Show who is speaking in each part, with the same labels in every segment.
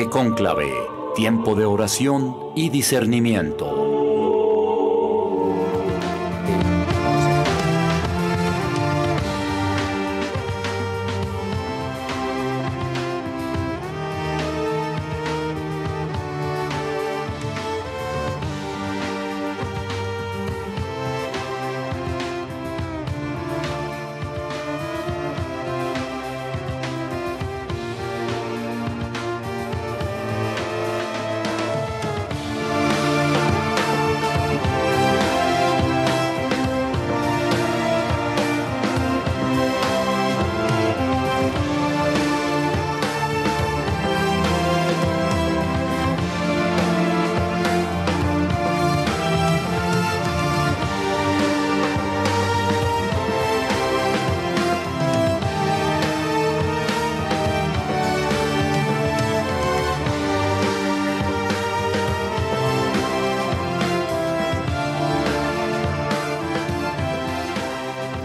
Speaker 1: Precónclave, tiempo de oración y discernimiento.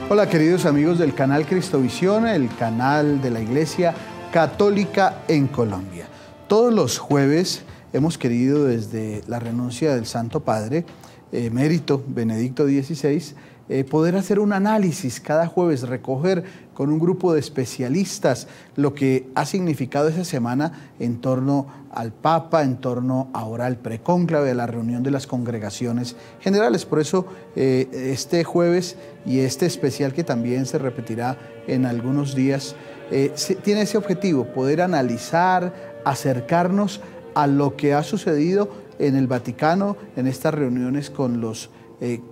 Speaker 2: Hola queridos amigos del canal Cristovisión, el canal de la Iglesia Católica en Colombia. Todos los jueves hemos querido desde la renuncia del Santo Padre, emérito Benedicto XVI, poder hacer un análisis cada jueves, recoger con un grupo de especialistas lo que ha significado esa semana en torno al Papa, en torno ahora al precónclave, a la reunión de las congregaciones generales. Por eso este jueves y este especial que también se repetirá en algunos días, tiene ese objetivo, poder analizar, acercarnos a lo que ha sucedido en el Vaticano, en estas reuniones con los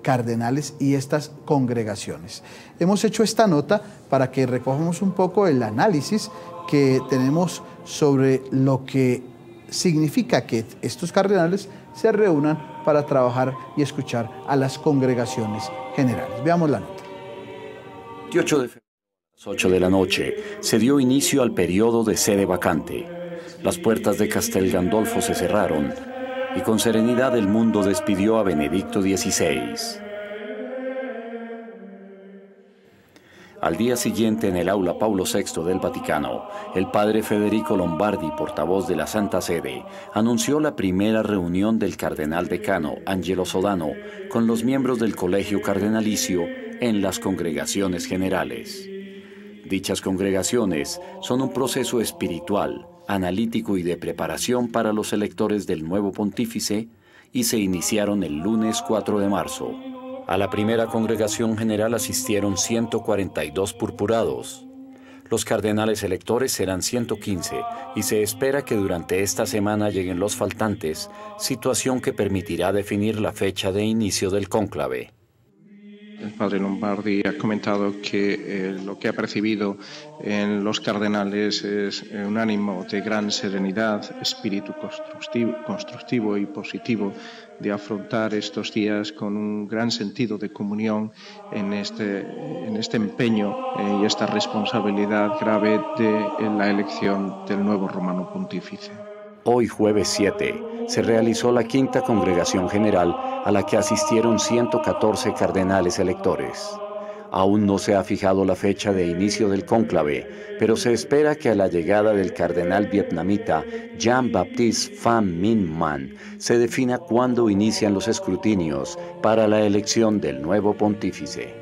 Speaker 2: cardenales y estas congregaciones. Hemos hecho esta nota para que recojamos un poco el análisis que tenemos sobre lo que significa que estos cardenales se reúnan para trabajar y escuchar a las congregaciones generales. Veamos la nota.
Speaker 1: 28 de febrero a las 8 de la noche se dio inicio al periodo de sede vacante. Las puertas de Castel Gandolfo se cerraron y con serenidad el mundo despidió a Benedicto XVI. Al día siguiente, en el aula Paulo VI del Vaticano, el padre Federico Lombardi, portavoz de la Santa Sede, anunció la primera reunión del cardenal decano Angelo Sodano con los miembros del Colegio Cardenalicio en las congregaciones generales. Dichas congregaciones son un proceso espiritual, analítico y de preparación para los electores del nuevo pontífice y se iniciaron el lunes 4 de marzo. A la primera congregación general asistieron 142 purpurados. Los cardenales electores serán 115 y se espera que durante esta semana lleguen los faltantes, situación que permitirá definir la fecha de inicio del cónclave.
Speaker 3: El padre Lombardi ha comentado que lo que ha percibido en los cardenales es un ánimo de gran serenidad, espíritu constructivo y positivo de afrontar estos días con un gran sentido de comunión en este empeño y esta responsabilidad grave de la elección del nuevo romano pontífice.
Speaker 1: Hoy, jueves 7, se realizó la quinta congregación general a la que asistieron 114 cardenales electores. Aún no se ha fijado la fecha de inicio del cónclave, pero se espera que a la llegada del cardenal vietnamita Jean-Baptiste Pham Minh Man se defina cuándo inician los escrutinios para la elección del nuevo pontífice.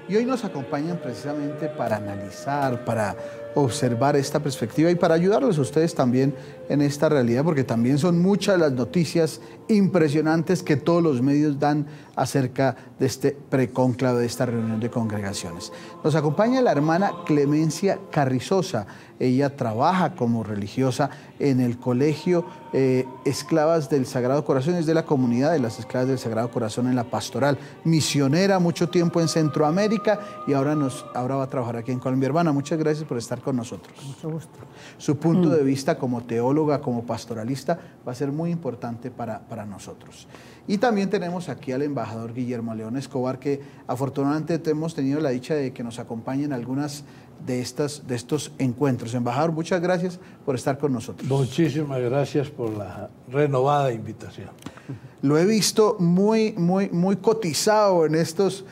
Speaker 2: Y hoy nos acompañan precisamente para analizar, para observar esta perspectiva y para ayudarles a ustedes también en esta realidad, porque también son muchas las noticias impresionantes que todos los medios dan acerca de este precónclave, de esta reunión de congregaciones. Nos acompaña la hermana Clemencia Carrizosa. Ella trabaja como religiosa en el colegio Esclavas del Sagrado Corazón, es de la comunidad de las Esclavas del Sagrado Corazón en la pastoral, misionera mucho tiempo en Centroamérica y ahora va a trabajar aquí en Colombia. Hermana, muchas gracias por estar con nosotros.
Speaker 4: Mucho gusto.
Speaker 2: Su punto de vista como teóloga, como pastoralista, va a ser muy importante para nosotros. Y también tenemos aquí al embajador Guillermo León Escobar, que afortunadamente hemos tenido la dicha de que nos acompañen algunas de estos encuentros. Embajador, muchas gracias por estar con nosotros.
Speaker 4: Muchísimas gracias por la renovada invitación.
Speaker 2: Lo he visto muy cotizado en estos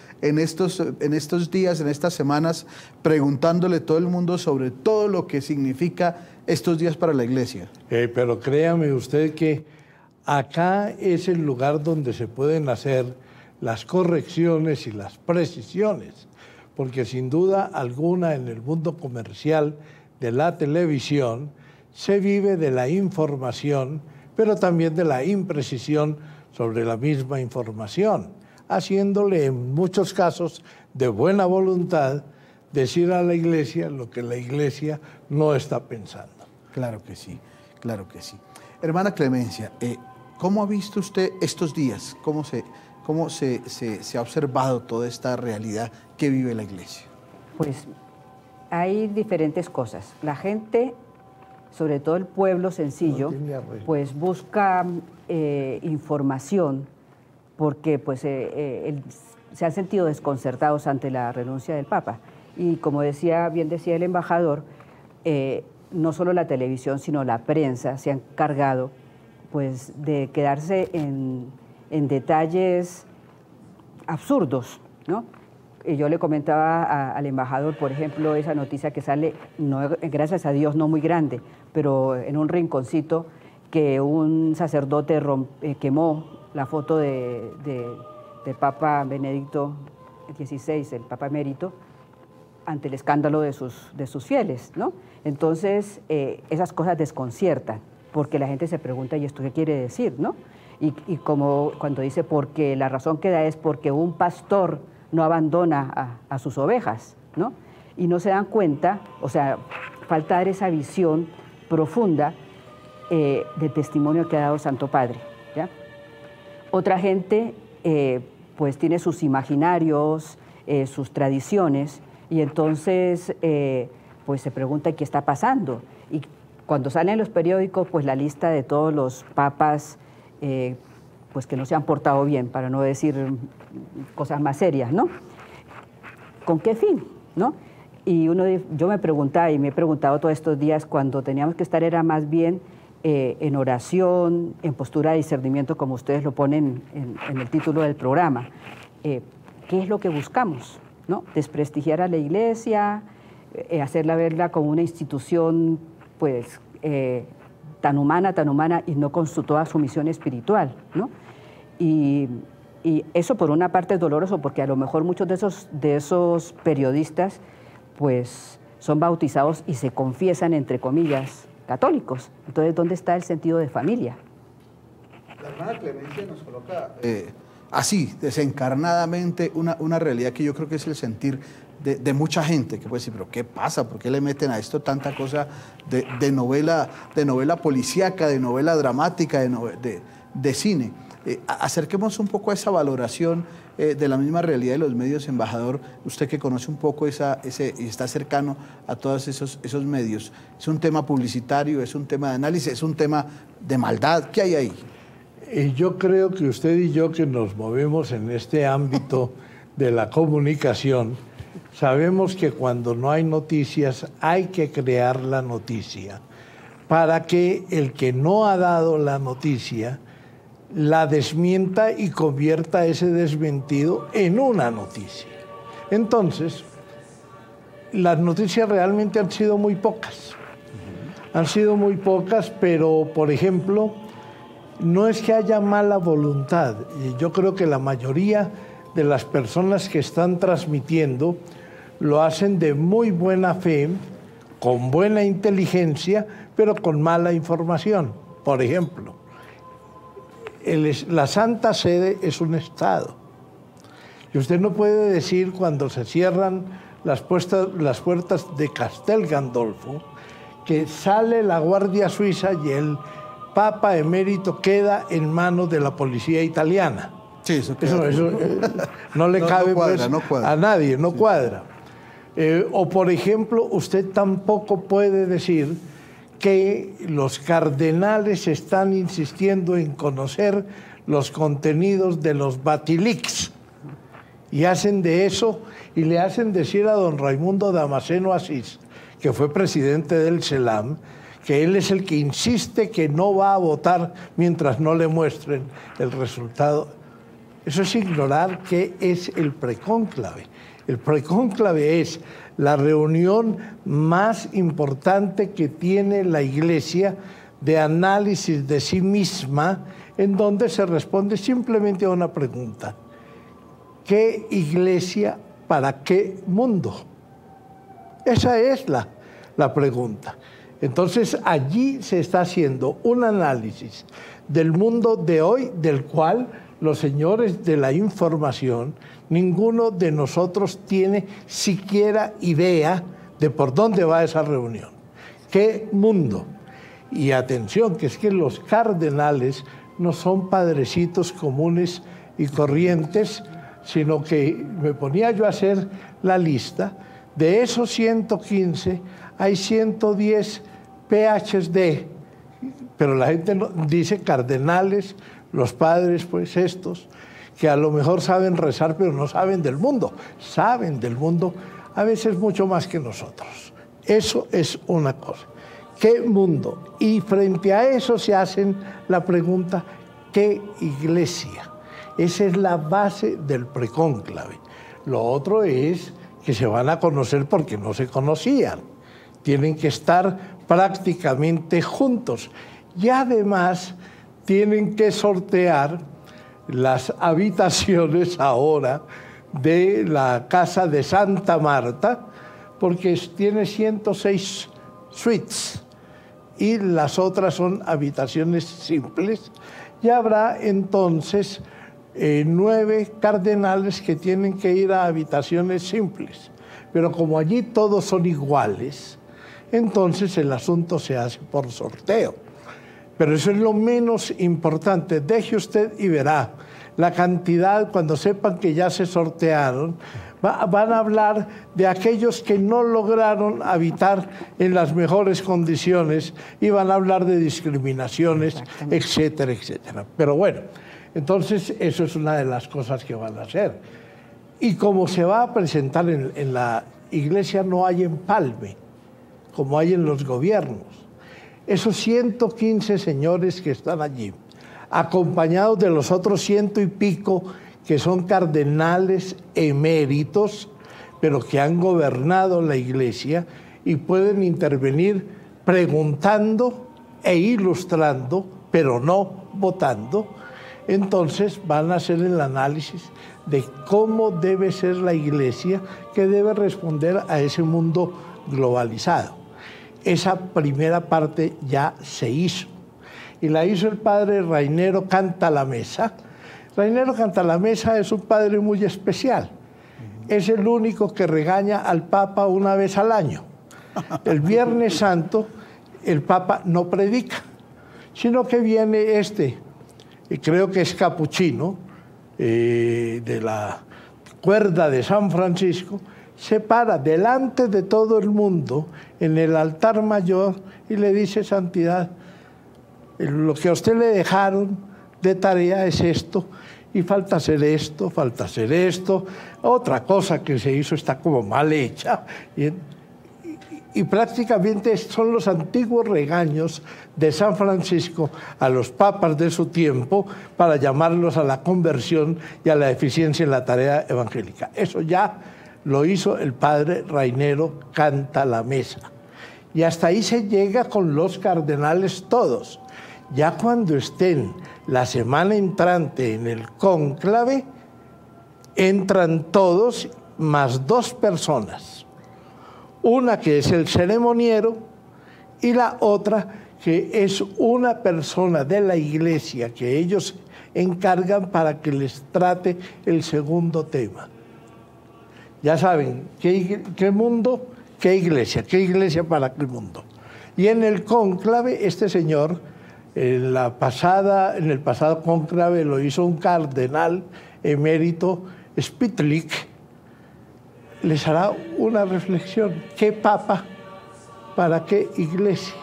Speaker 2: días, en estas semanas, preguntándole a todo el mundo sobre todo lo que significa estos días para la iglesia.
Speaker 4: Pero créame usted que acá es el lugar donde se pueden hacer las correcciones y las precisiones, porque sin duda alguna en el mundo comercial de la televisión se vive de la información, pero también de la imprecisión sobre la misma información, haciéndole en muchos casos de buena voluntad decir a la iglesia lo que la iglesia no está pensando.
Speaker 2: Claro que sí, claro que sí. Hermana Clemencia, ¿cómo ha visto usted estos días? ¿Cómo se ha observado toda esta realidad que vive la iglesia?
Speaker 5: Pues hay diferentes cosas. La gente, sobre todo el pueblo sencillo, pues busca información porque pues, se han sentido desconcertados ante la renuncia del Papa. Y como bien decía el embajador, no solo la televisión, sino la prensa se han cargado pues, de quedarse en detalles absurdos, ¿no? Yo le comentaba al embajador, por ejemplo, esa noticia que sale, no, gracias a Dios, no muy grande, pero en un rinconcito, que un sacerdote quemó la foto del Papa Benedicto XVI, el Papa emérito, ante el escándalo de sus fieles, ¿no? Entonces, esas cosas desconciertan, porque la gente se pregunta, ¿y esto qué quiere decir, no? Y como cuando dice, porque la razón que da es porque un pastor no abandona a sus ovejas, ¿no? Y no se dan cuenta, o sea, falta dar esa visión profunda del testimonio que ha dado el Santo Padre, ¿ya? Otra gente, pues, tiene sus imaginarios, sus tradiciones, y entonces, pues, se pregunta qué está pasando. Y cuando salen los periódicos, pues, la lista de todos los papas, pues, que no se han portado bien, para no decir cosas más serias, ¿no? ¿Con qué fin, no? Y yo me preguntaba, y me he preguntado todos estos días, cuando teníamos que estar era más bien en oración, en postura de discernimiento, como ustedes lo ponen en el título del programa. ¿Qué es lo que buscamos, no? Desprestigiar a la iglesia, hacerla verla como una institución, pues, tan humana, y no con toda su misión espiritual, ¿no? Y eso por una parte es doloroso, porque a lo mejor muchos de esos periodistas, pues, son bautizados y se confiesan, entre comillas, católicos. Entonces, ¿dónde está el sentido de familia?
Speaker 2: La hermana Clemencia nos coloca así, desencarnadamente, una realidad que yo creo que es el sentir de mucha gente, que puede decir, pero ¿qué pasa? ¿Por qué le meten a esto tanta cosa de novela policíaca, de novela dramática, de cine? Acerquemos un poco a esa valoración de la misma realidad de los medios, embajador, usted que conoce un poco y está cercano a todos esos medios. ¿Es un tema publicitario, es un tema de análisis, es un tema de maldad? ¿Qué hay ahí?
Speaker 4: Yo creo que usted y yo, que nos movemos en este ámbito de la comunicación, sabemos que cuando no hay noticias hay que crear la noticia para que el que no ha dado la noticia la desmienta y convierta ese desmentido en una noticia. Entonces, las noticias realmente han sido muy pocas. Han sido muy pocas, pero, por ejemplo, no es que haya mala voluntad. Yo creo que la mayoría de las personas que están transmitiendo lo hacen de muy buena fe, con buena inteligencia, pero con mala información. Por ejemplo, la Santa Sede es un Estado. Y usted no puede decir, cuando se cierran las puertas de Castel Gandolfo, que sale la Guardia Suiza y el Papa emérito queda en manos de la policía italiana.
Speaker 2: Sí, eso
Speaker 4: no le cabe
Speaker 2: cuadra,
Speaker 4: pues, a nadie, no cuadra. O, por ejemplo, usted tampoco puede decir que los cardenales están insistiendo en conocer los contenidos de los Batilix. y hacen de eso y le hacen decir a don Raimundo Damasceno Asís, que fue presidente del CELAM, que él es el que insiste que no va a votar mientras no le muestren el resultado. Eso es ignorar qué es el precónclave. El precónclave es la reunión más importante que tiene la Iglesia de análisis de sí misma, en donde se responde simplemente a una pregunta: ¿qué iglesia para qué mundo? Esa es la pregunta. Entonces allí se está haciendo un análisis del mundo de hoy, del cual los señores de la información, ninguno de nosotros tiene siquiera idea de por dónde va esa reunión. ¿Qué mundo? Y atención, que es que los cardenales no son padrecitos comunes y corrientes, sino que me ponía yo a hacer la lista. De esos 115 hay 110 PhD, pero la gente dice cardenales, los padres, pues estos, que a lo mejor saben rezar, pero no saben del mundo. Saben del mundo a veces mucho más que nosotros. Eso es una cosa. ¿Qué mundo? Y frente a eso se hacen la pregunta: ¿qué iglesia? Esa es la base del precónclave. Lo otro es que se van a conocer porque no se conocían. Tienen que estar prácticamente juntos. Y además tienen que sortear las habitaciones ahora de la casa de Santa Marta, porque tiene 106 suites y las otras son habitaciones simples. Y habrá entonces 9 cardenales que tienen que ir a habitaciones simples. Pero como allí todos son iguales, entonces el asunto se hace por sorteo. Pero eso es lo menos importante. Deje usted y verá la cantidad, cuando sepan que ya se sortearon, van a hablar de aquellos que no lograron habitar en las mejores condiciones y van a hablar de discriminaciones, etcétera, etcétera. Pero bueno, entonces eso es una de las cosas que van a hacer. Y como se va a presentar en la iglesia, no hay empalme, como hay en los gobiernos. Esos 115 señores que están allí, acompañados de los otros 100 y pico que son cardenales eméritos, pero que han gobernado la iglesia y pueden intervenir preguntando e ilustrando, pero no votando. Entonces van a hacer el análisis de cómo debe ser la iglesia, que debe responder a ese mundo globalizado. Esa primera parte ya se hizo, y la hizo el padre Rainero Cantalamessa. Rainero Cantalamessa es un padre muy especial. Es el único que regaña al Papa una vez al año. El Viernes Santo el Papa no predica, sino que viene y creo que es capuchino, de la cuerda de San Francisco, se para delante de todo el mundo en el altar mayor y le dice: Santidad, lo que a usted le dejaron de tarea es esto, y falta hacer esto, falta hacer esto, otra cosa que se hizo está como mal hecha, y prácticamente son los antiguos regaños de San Francisco a los papas de su tiempo para llamarlos a la conversión y a la eficiencia en la tarea evangélica. Eso ya lo hizo el padre Rainero Cantalamessa. Y hasta ahí se llega con los cardenales todos. Ya cuando estén la semana entrante en el cónclave, entran todos más 2 personas. Una que es el ceremoniero y la otra que es una persona de la iglesia que ellos encargan para que les trate el segundo tema. Ya saben, ¿qué mundo? ¿Qué iglesia para qué mundo? Y en el cónclave, este señor, en el pasado cónclave lo hizo un cardenal emérito, Spitlik, les hará una reflexión. ¿Qué papa? ¿Para qué iglesia?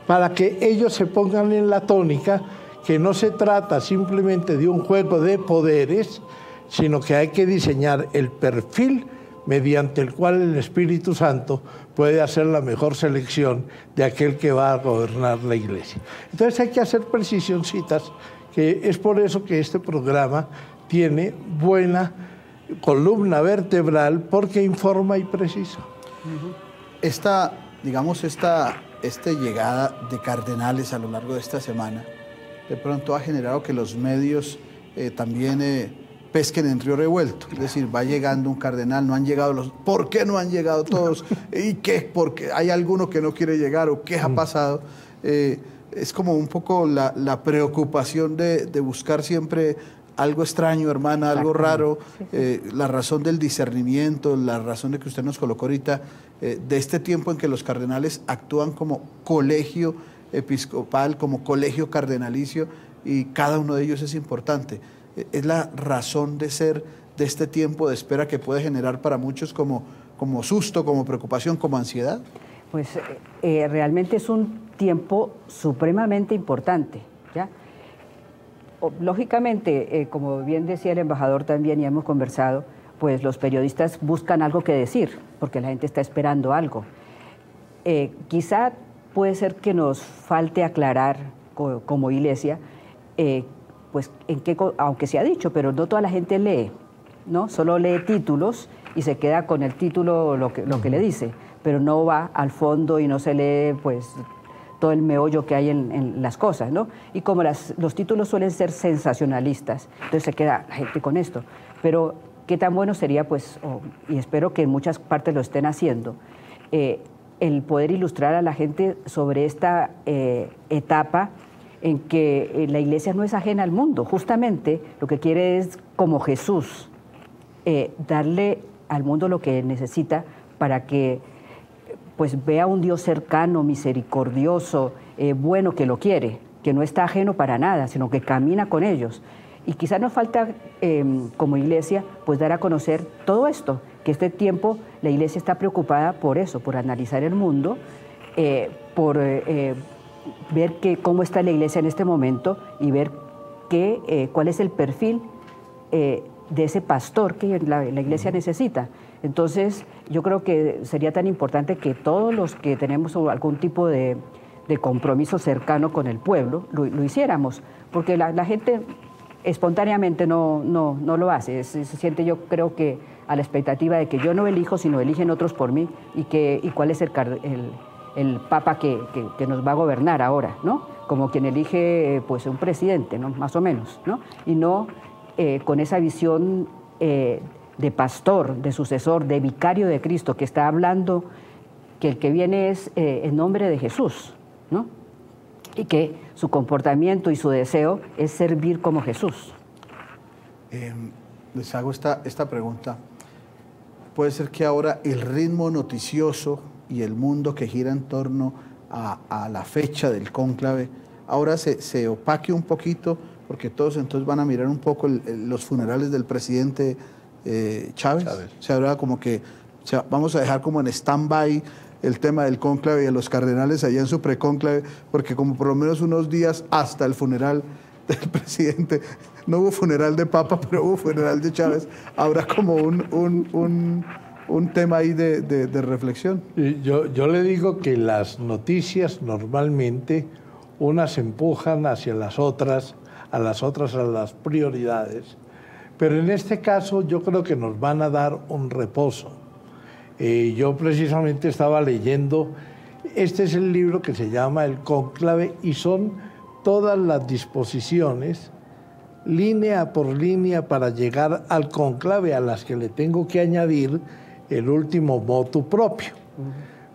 Speaker 4: Para que ellos se pongan en la tónica que no se trata simplemente de un juego de poderes, sino que hay que diseñar el perfil mediante el cual el Espíritu Santo puede hacer la mejor selección de aquel que va a gobernar la Iglesia. Entonces hay que hacer precisioncitas, que es por eso que este programa tiene buena columna vertebral, porque informa y precisa.
Speaker 2: Esta llegada de cardenales a lo largo de esta semana, de pronto ha generado que los medios también pesquen en río revuelto. Es decir, va llegando un cardenal, no han llegado los... ¿Por qué no han llegado todos? ¿Y qué? ¿Porque hay alguno que no quiere llegar o qué ha pasado? Es como un poco la preocupación de buscar siempre algo extraño, hermana, algo raro, la razón del discernimiento, la razón de que usted nos colocó ahorita, de este tiempo en que los cardenales actúan como colegio episcopal, como colegio cardenalicio, y cada uno de ellos es importante. Es la razón de ser de este tiempo de espera que puede generar para muchos como susto, como preocupación, como ansiedad.
Speaker 5: Pues realmente es un tiempo supremamente importante, ¿ya? Lógicamente, como bien decía el embajador también y hemos conversado, pues los periodistas buscan algo que decir, porque la gente está esperando algo. Quizá puede ser que nos falte aclarar como iglesia, pues aunque se ha dicho, pero no toda la gente lee, ¿no? Solo lee títulos y se queda con el título lo que le dice, pero no va al fondo y no se lee pues todo el meollo que hay en las cosas, ¿no? Y como los títulos suelen ser sensacionalistas, entonces se queda la gente con esto. Pero qué tan bueno sería, pues, y espero que en muchas partes lo estén haciendo, el poder ilustrar a la gente sobre esta etapa en que la Iglesia no es ajena al mundo. Justamente lo que quiere es, como Jesús, darle al mundo lo que necesita para que pues vea un Dios cercano, misericordioso, bueno, que lo quiere, que no está ajeno para nada, sino que camina con ellos. Y quizás nos falta, como Iglesia, pues dar a conocer todo esto, que este tiempo la Iglesia está preocupada por eso, por analizar el mundo, por ver cómo está la Iglesia en este momento y ver cuál es el perfil de ese pastor que la Iglesia necesita. Entonces, yo creo que sería tan importante que todos los que tenemos algún tipo de compromiso cercano con el pueblo lo hiciéramos, porque la gente espontáneamente no lo hace. Se siente, yo creo, que a la expectativa de que yo no elijo, sino eligen otros por mí, y cuál es el papa que nos va a gobernar ahora, ¿no? Como quien elige pues un presidente, ¿no? Más o menos, ¿no? Y no con esa visión de pastor, de sucesor, de vicario de Cristo, que está hablando que el que viene es en nombre de Jesús, ¿no? Y que su comportamiento y su deseo es servir como Jesús.
Speaker 2: Les hago esta pregunta. ¿Puede ser que ahora el ritmo noticioso y el mundo que gira en torno a la fecha del cónclave ahora se opaque un poquito, porque todos entonces van a mirar un poco los funerales del presidente Chávez? O sea, ahora como que vamos a dejar como en stand-by el tema del cónclave y de los cardenales allá en su precónclave, porque como por lo menos unos días hasta el funeral del presidente, no hubo funeral de Papa, pero hubo funeral de Chávez, habrá como un tema ahí de reflexión.
Speaker 4: Yo le digo que las noticias normalmente unas empujan hacia las otras, a las prioridades, pero en este caso yo creo que nos van a dar un reposo. Yo precisamente estaba leyendo, este es el libro que se llama El Cónclave, y son todas las disposiciones, línea por línea, para llegar al cónclave, a las que le tengo que añadir el último motu propio.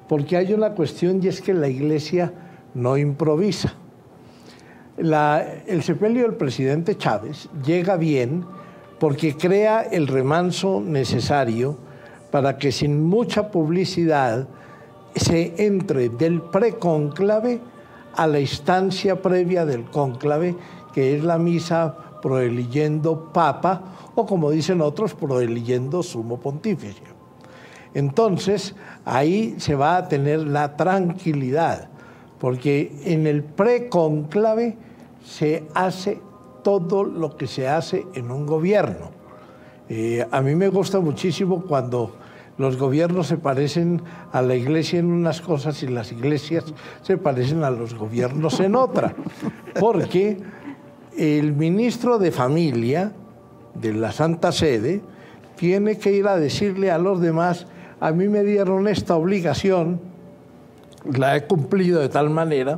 Speaker 4: Porque hay una cuestión, y es que la Iglesia no improvisa. El sepelio del presidente Chávez llega bien porque crea el remanso necesario para que sin mucha publicidad se entre del precónclave a la instancia previa del cónclave, que es la misa proeliyendo papa, o como dicen otros, proeliyendo sumo pontífice. Entonces, ahí se va a tener la tranquilidad, porque en el precónclave se hace todo lo que se hace en un gobierno. A mí me gusta muchísimo cuando los gobiernos se parecen a la iglesia en unas cosas y las iglesias se parecen a los gobiernos en otra, porque el ministro de Familia de la Santa Sede tiene que ir a decirle a los demás: a mí me dieron esta obligación, la he cumplido de tal manera,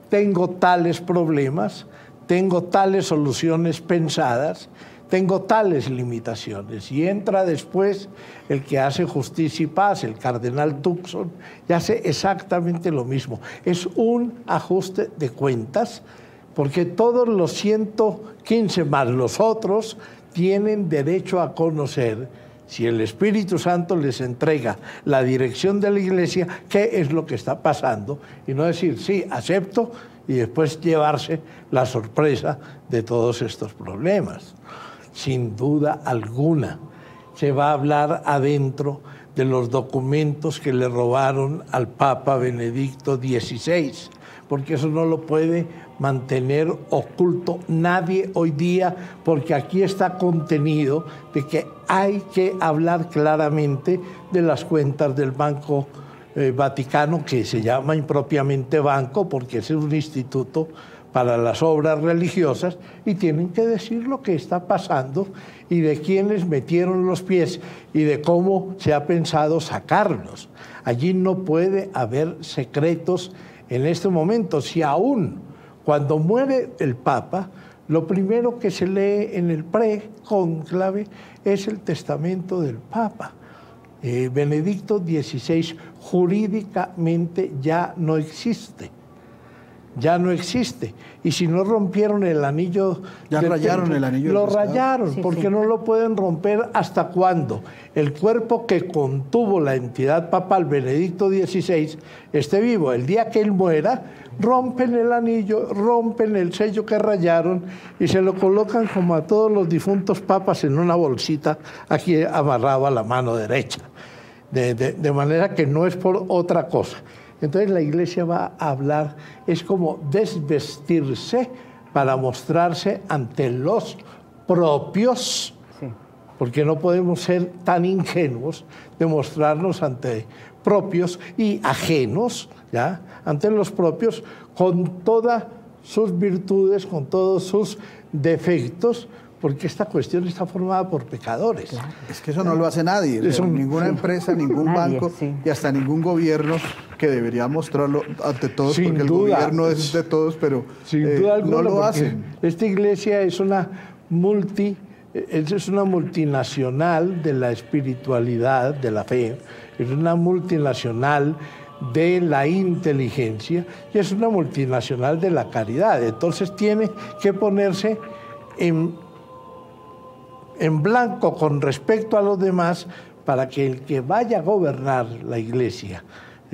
Speaker 4: tengo tales problemas, tengo tales soluciones pensadas, tengo tales limitaciones. Y entra después el que hace Justicia y Paz, el cardenal Tucson, y hace exactamente lo mismo. Es un ajuste de cuentas, porque todos los 115 más los otros tienen derecho a conocer, si el Espíritu Santo les entrega la dirección de la Iglesia, qué es lo que está pasando, y no decir, sí, acepto, y después llevarse la sorpresa de todos estos problemas. Sin duda alguna, se va a hablar adentro de los documentos que le robaron al Papa Benedicto XVI, porque eso no lo puede mantener oculto nadie hoy día, porque aquí está contenido de que hay que hablar claramente de las cuentas del Banco Vaticano, que se llama impropiamente banco porque es un instituto para las obras religiosas, y tienen que decir lo que está pasando y de quiénes metieron los pies y de cómo se ha pensado sacarlos. Allí no puede haber secretos en este momento. Si aún cuando muere el Papa, lo primero que se lee en el precónclave es el testamento del Papa. Benedicto XVI jurídicamente ya no existe. Ya no existe. Y si no rompieron el anillo...
Speaker 2: Ya rayaron el anillo.
Speaker 4: Lo rayaron, porque no lo pueden romper hasta cuando el cuerpo que contuvo la entidad papal, Benedicto XVI, esté vivo. El día que él muera, rompen el anillo, rompen el sello que rayaron y se lo colocan como a todos los difuntos papas en una bolsita aquí amarrado a la mano derecha. De manera que no es por otra cosa. Entonces la Iglesia va a hablar, es como desvestirse para mostrarse ante los propios, sí, porque no podemos ser tan ingenuos de mostrarnos ante propios y ajenos, ¿ya? Ante los propios, con todas sus virtudes, con todos sus defectos, porque esta cuestión está formada por pecadores. Claro.
Speaker 2: Es que eso no lo hace nadie, ninguna empresa, ningún banco y hasta ningún gobierno, que debería mostrarlo ante todos, sin porque duda, el gobierno es de todos, pero
Speaker 4: sin duda alguna,
Speaker 2: no lo hacen.
Speaker 4: Esta iglesia es una multinacional de la espiritualidad, de la fe, es una multinacional de la inteligencia y es una multinacional de la caridad. Entonces tiene que ponerse en blanco con respecto a los demás, para que el que vaya a gobernar la iglesia,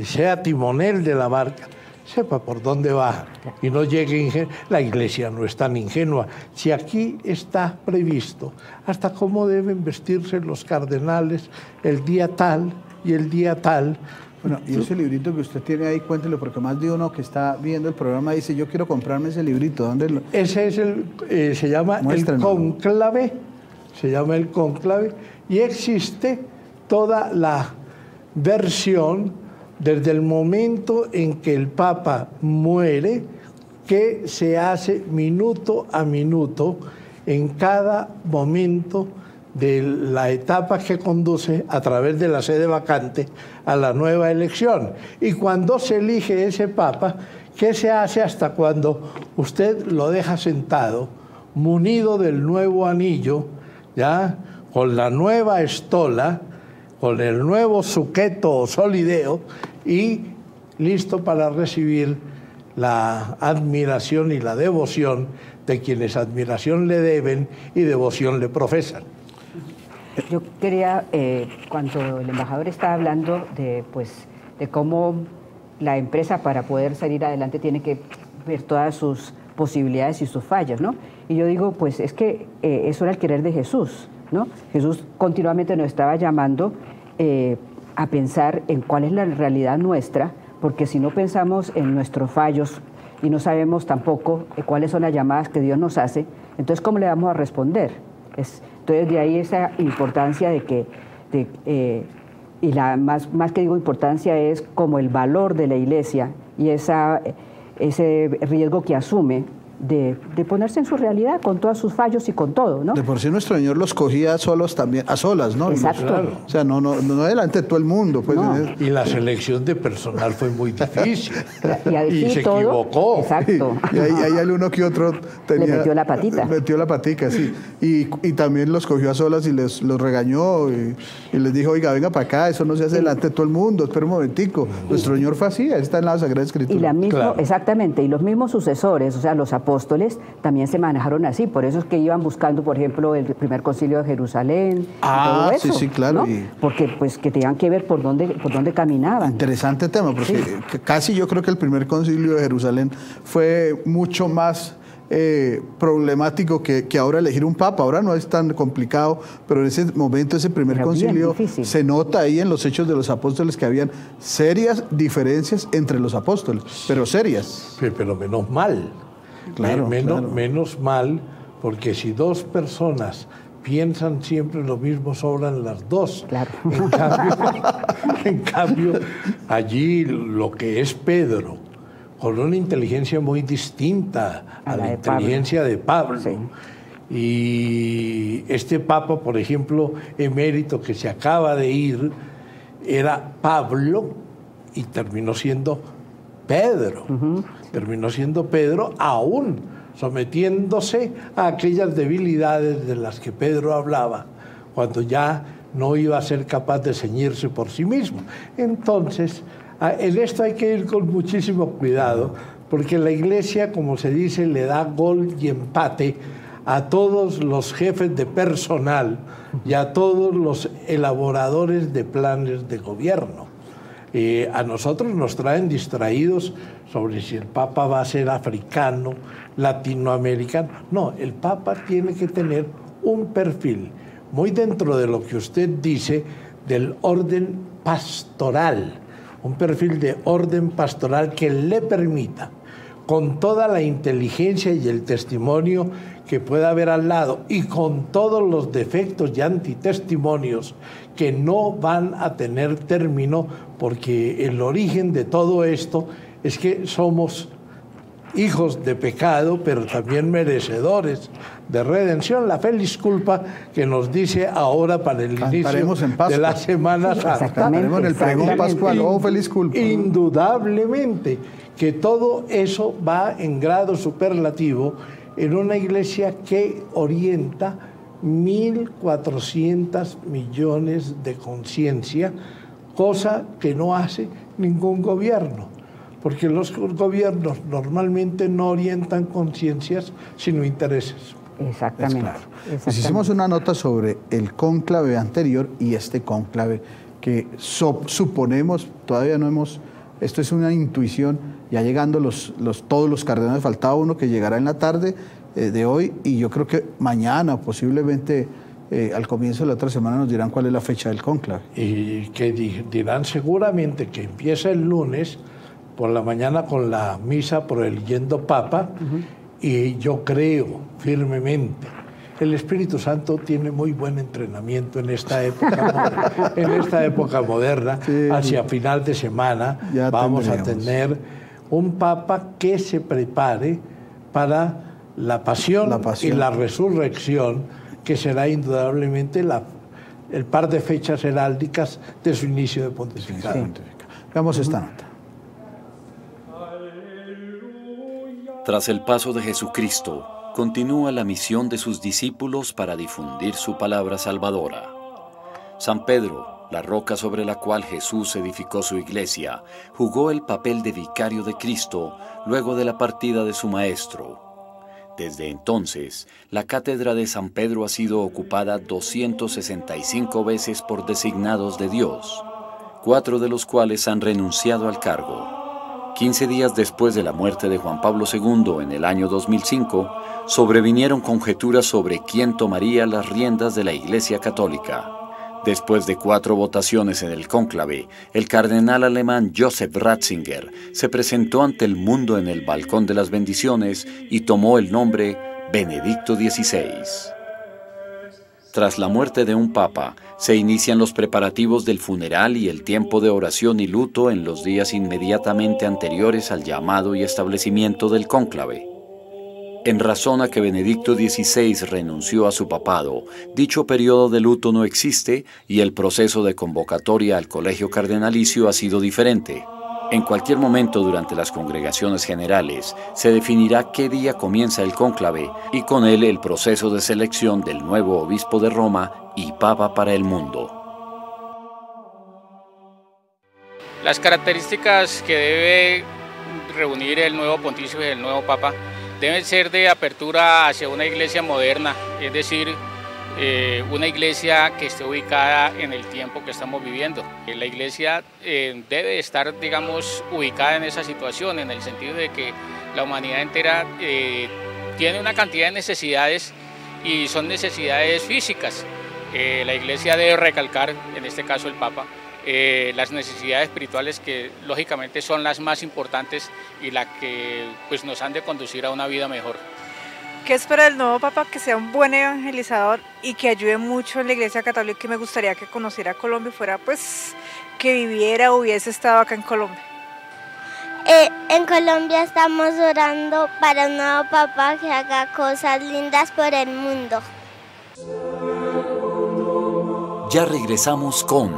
Speaker 4: sea timonel de la barca, sepa por dónde va y no llegue ingenuo. La iglesia no es tan ingenua. Si aquí está previsto hasta cómo deben vestirse los cardenales el día tal y el día tal.
Speaker 2: Bueno, y ese librito que usted tiene ahí, cuéntelo, porque más de uno que está viendo el programa dice, yo quiero comprarme ese librito. ¿Dónde lo...?
Speaker 4: Ese es se llama el Cónclave. Se llama el Cónclave, y existe toda la versión desde el momento en que el Papa muere, que se hace minuto a minuto en cada momento de la etapa que conduce a través de la sede vacante a la nueva elección. Y cuando se elige ese Papa, ¿qué se hace hasta cuando usted lo deja sentado, munido del nuevo anillo, ya, con la nueva estola, con el nuevo sujeto o solideo, y listo para recibir la admiración y la devoción de quienes admiración le deben y devoción le profesan?
Speaker 5: Yo quería, cuando el embajador estaba hablando de cómo la empresa, para poder salir adelante, tiene que ver todas sus posibilidades y sus fallas, ¿no? Y yo digo, pues es que eso era el querer de Jesús, ¿no? Jesús continuamente nos estaba llamando a pensar en cuál es la realidad nuestra, porque si no pensamos en nuestros fallos y no sabemos tampoco cuáles son las llamadas que Dios nos hace, entonces ¿cómo le vamos a responder? Entonces de ahí esa importancia de que, y la más que digo importancia es como el valor de la Iglesia y ese riesgo que asume de ponerse en su realidad con todos sus fallos y con todo, ¿no?
Speaker 2: De por sí nuestro Señor los cogía solos también, a solas, ¿no?
Speaker 5: Exacto.
Speaker 4: Claro.
Speaker 2: O sea, no delante de todo el mundo. Pues,
Speaker 5: No.
Speaker 4: Y la selección de personal fue muy difícil.
Speaker 5: Y
Speaker 4: se
Speaker 5: todo,
Speaker 4: equivocó.
Speaker 5: Exacto.
Speaker 2: Y ahí hay uno que otro tenía,
Speaker 5: Le metió la patita.
Speaker 2: Metió la patica, sí. Y también los cogió a solas y los regañó y les dijo, oiga, venga para acá, eso no se hace delante de todo el mundo, espera un momentico. Nuestro Señor fue así, ahí está en la Sagrada Escritura.
Speaker 4: Claro.
Speaker 5: Exactamente, y los mismos sucesores, o sea, los apóstoles, también se manejaron así. Por eso es que iban buscando, por ejemplo, el primer concilio de Jerusalén. Y todo eso,
Speaker 2: sí, claro.
Speaker 5: ¿no? Porque pues que tenían que ver por dónde caminaban.
Speaker 2: Interesante tema, porque casi yo creo que el primer concilio de Jerusalén fue mucho más problemático que ahora elegir un papa. Ahora no es tan complicado, pero en ese momento, ese primer
Speaker 5: Era bien
Speaker 2: concilio,
Speaker 5: difícil.
Speaker 2: se nota ahí en los Hechos de los Apóstoles que habían serias diferencias entre los apóstoles, pero serias.
Speaker 4: Pero menos mal.
Speaker 2: Claro, claro.
Speaker 4: Menos mal, porque si dos personas piensan siempre lo mismo, sobran las dos.
Speaker 5: Claro.
Speaker 4: En cambio, allí lo que es Pedro, con una inteligencia muy distinta a la inteligencia de Pablo.
Speaker 5: Sí.
Speaker 4: Y este papa, por ejemplo, emérito que se acaba de ir, era Pablo y terminó siendo Pedro. Terminó siendo Pedro, aún sometiéndose a aquellas debilidades de las que Pedro hablaba, cuando ya no iba a ser capaz de ceñirse por sí mismo. Entonces, en esto hay que ir con muchísimo cuidado, porque la Iglesia, como se dice, le da gol y empate a todos los jefes de personal y a todos los elaboradores de planes de gobierno. A nosotros nos traen distraídos sobre si el Papa va a ser africano, latinoamericano. No, el Papa tiene que tener un perfil muy dentro de lo que usted dice del orden pastoral, un perfil de orden pastoral que le permita, con toda la inteligencia y el testimonio que pueda haber al lado y con todos los defectos y antitestimonios que no van a tener término, porque el origen de todo esto es que somos hijos de pecado, pero también merecedores de redención. La feliz culpa que nos dice ahora para el inicio de la Semana Santa.
Speaker 2: Exactamente. El pregón pascual, oh feliz culpa.
Speaker 4: Indudablemente que todo eso va en grado superlativo en una iglesia que orienta 1.400 millones de conciencia, cosa que no hace ningún gobierno, porque los gobiernos normalmente no orientan conciencias, sino intereses.
Speaker 5: Exactamente.
Speaker 2: Claro. Pues hicimos una nota sobre el cónclave anterior y este cónclave que suponemos, todavía no hemos, esto es una intuición, ya llegando todos los cardenales, faltaba uno que llegará en la tarde de hoy, y yo creo que mañana, posiblemente al comienzo de la otra semana, nos dirán cuál es la fecha del cónclave.
Speaker 4: Y que dirán seguramente que empieza el lunes por la mañana con la misa por el yendo Papa, y yo creo firmemente, el Espíritu Santo tiene muy buen entrenamiento en esta época moderna. Sí, hacia final de semana vamos a tener un Papa que se prepare para la pasión y la resurrección, que será indudablemente el par de fechas heráldicas de su inicio de pontificado. Sí.
Speaker 2: Veamos esta nota.
Speaker 1: Tras el paso de Jesucristo, continúa la misión de sus discípulos para difundir su palabra salvadora. San Pedro, la roca sobre la cual Jesús edificó su iglesia, jugó el papel de vicario de Cristo luego de la partida de su maestro. Desde entonces, la cátedra de San Pedro ha sido ocupada 265 veces por designados de Dios, 4 de los cuales han renunciado al cargo. 15 días después de la muerte de Juan Pablo II en el año 2005, sobrevinieron conjeturas sobre quién tomaría las riendas de la Iglesia Católica. Después de 4 votaciones en el cónclave, el cardenal alemán Joseph Ratzinger se presentó ante el mundo en el balcón de las bendiciones y tomó el nombre Benedicto XVI. tras la muerte de un papa, se inician los preparativos del funeral y el tiempo de oración y luto en los días inmediatamente anteriores al llamado y establecimiento del cónclave. En razón a que Benedicto XVI renunció a su papado, dicho periodo de luto no existe y el proceso de convocatoria al colegio cardenalicio ha sido diferente. En cualquier momento durante las congregaciones generales se definirá qué día comienza el cónclave y con él el proceso de selección del nuevo obispo de Roma y papa para el mundo.
Speaker 6: Las características que debe reunir el nuevo pontífice y el nuevo papa deben ser de apertura hacia una iglesia moderna, es decir, una iglesia que esté ubicada en el tiempo que estamos viviendo. La iglesia debe estar, digamos, ubicada en esa situación, en el sentido de que la humanidad entera tiene una cantidad de necesidades y son necesidades físicas. La iglesia debe recalcar, en este caso el Papa, las necesidades espirituales que lógicamente son las más importantes y las que pues, nos han de conducir a una vida mejor.
Speaker 7: ¿Qué espera del nuevo Papa? Que sea un buen evangelizador y que ayude mucho en la Iglesia Católica, y me gustaría que conociera Colombia y fuera, pues, que viviera o hubiese estado acá en Colombia.
Speaker 8: En Colombia estamos orando para un nuevo Papa que haga cosas lindas por el mundo.
Speaker 1: Ya regresamos con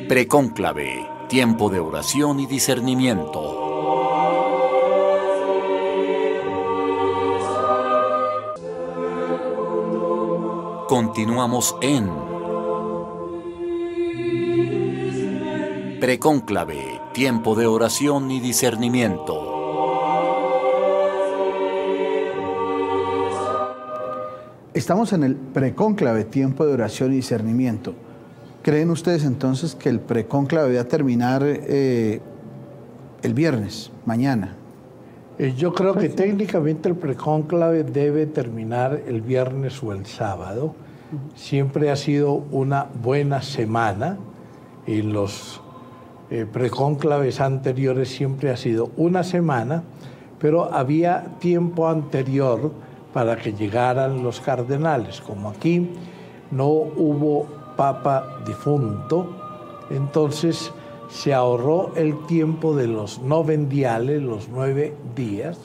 Speaker 1: Precónclave, tiempo de oración y discernimiento. Continuamos en Precónclave, tiempo de oración y discernimiento.
Speaker 2: Estamos en el precónclave, tiempo de oración y discernimiento. ¿Creen ustedes entonces que el precónclave va a terminar el viernes, mañana?
Speaker 4: Yo creo que técnicamente el precónclave debe terminar el viernes o el sábado. Siempre ha sido una buena semana. En los precónclaves anteriores siempre ha sido una semana, pero había tiempo anterior para que llegaran los cardenales. Como aquí no hubo papa difunto, entonces se ahorró el tiempo de los novendiales, los 9 días,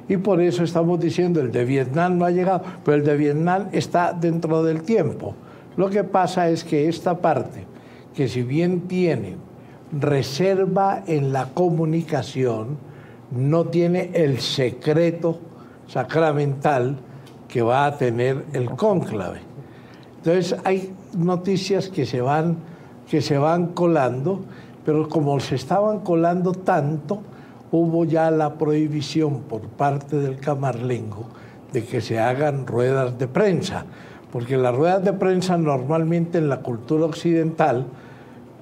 Speaker 4: y por eso estamos diciendo el de Vietnam no ha llegado, pero el de Vietnam está dentro del tiempo. Lo que pasa es que esta parte, que si bien tiene reserva en la comunicación, no tiene el secreto sacramental que va a tener el cónclave. Entonces hay noticias que se van colando, pero como se estaban colando tanto, hubo ya la prohibición por parte del Camarlengo de que se hagan ruedas de prensa, porque las ruedas de prensa normalmente en la cultura occidental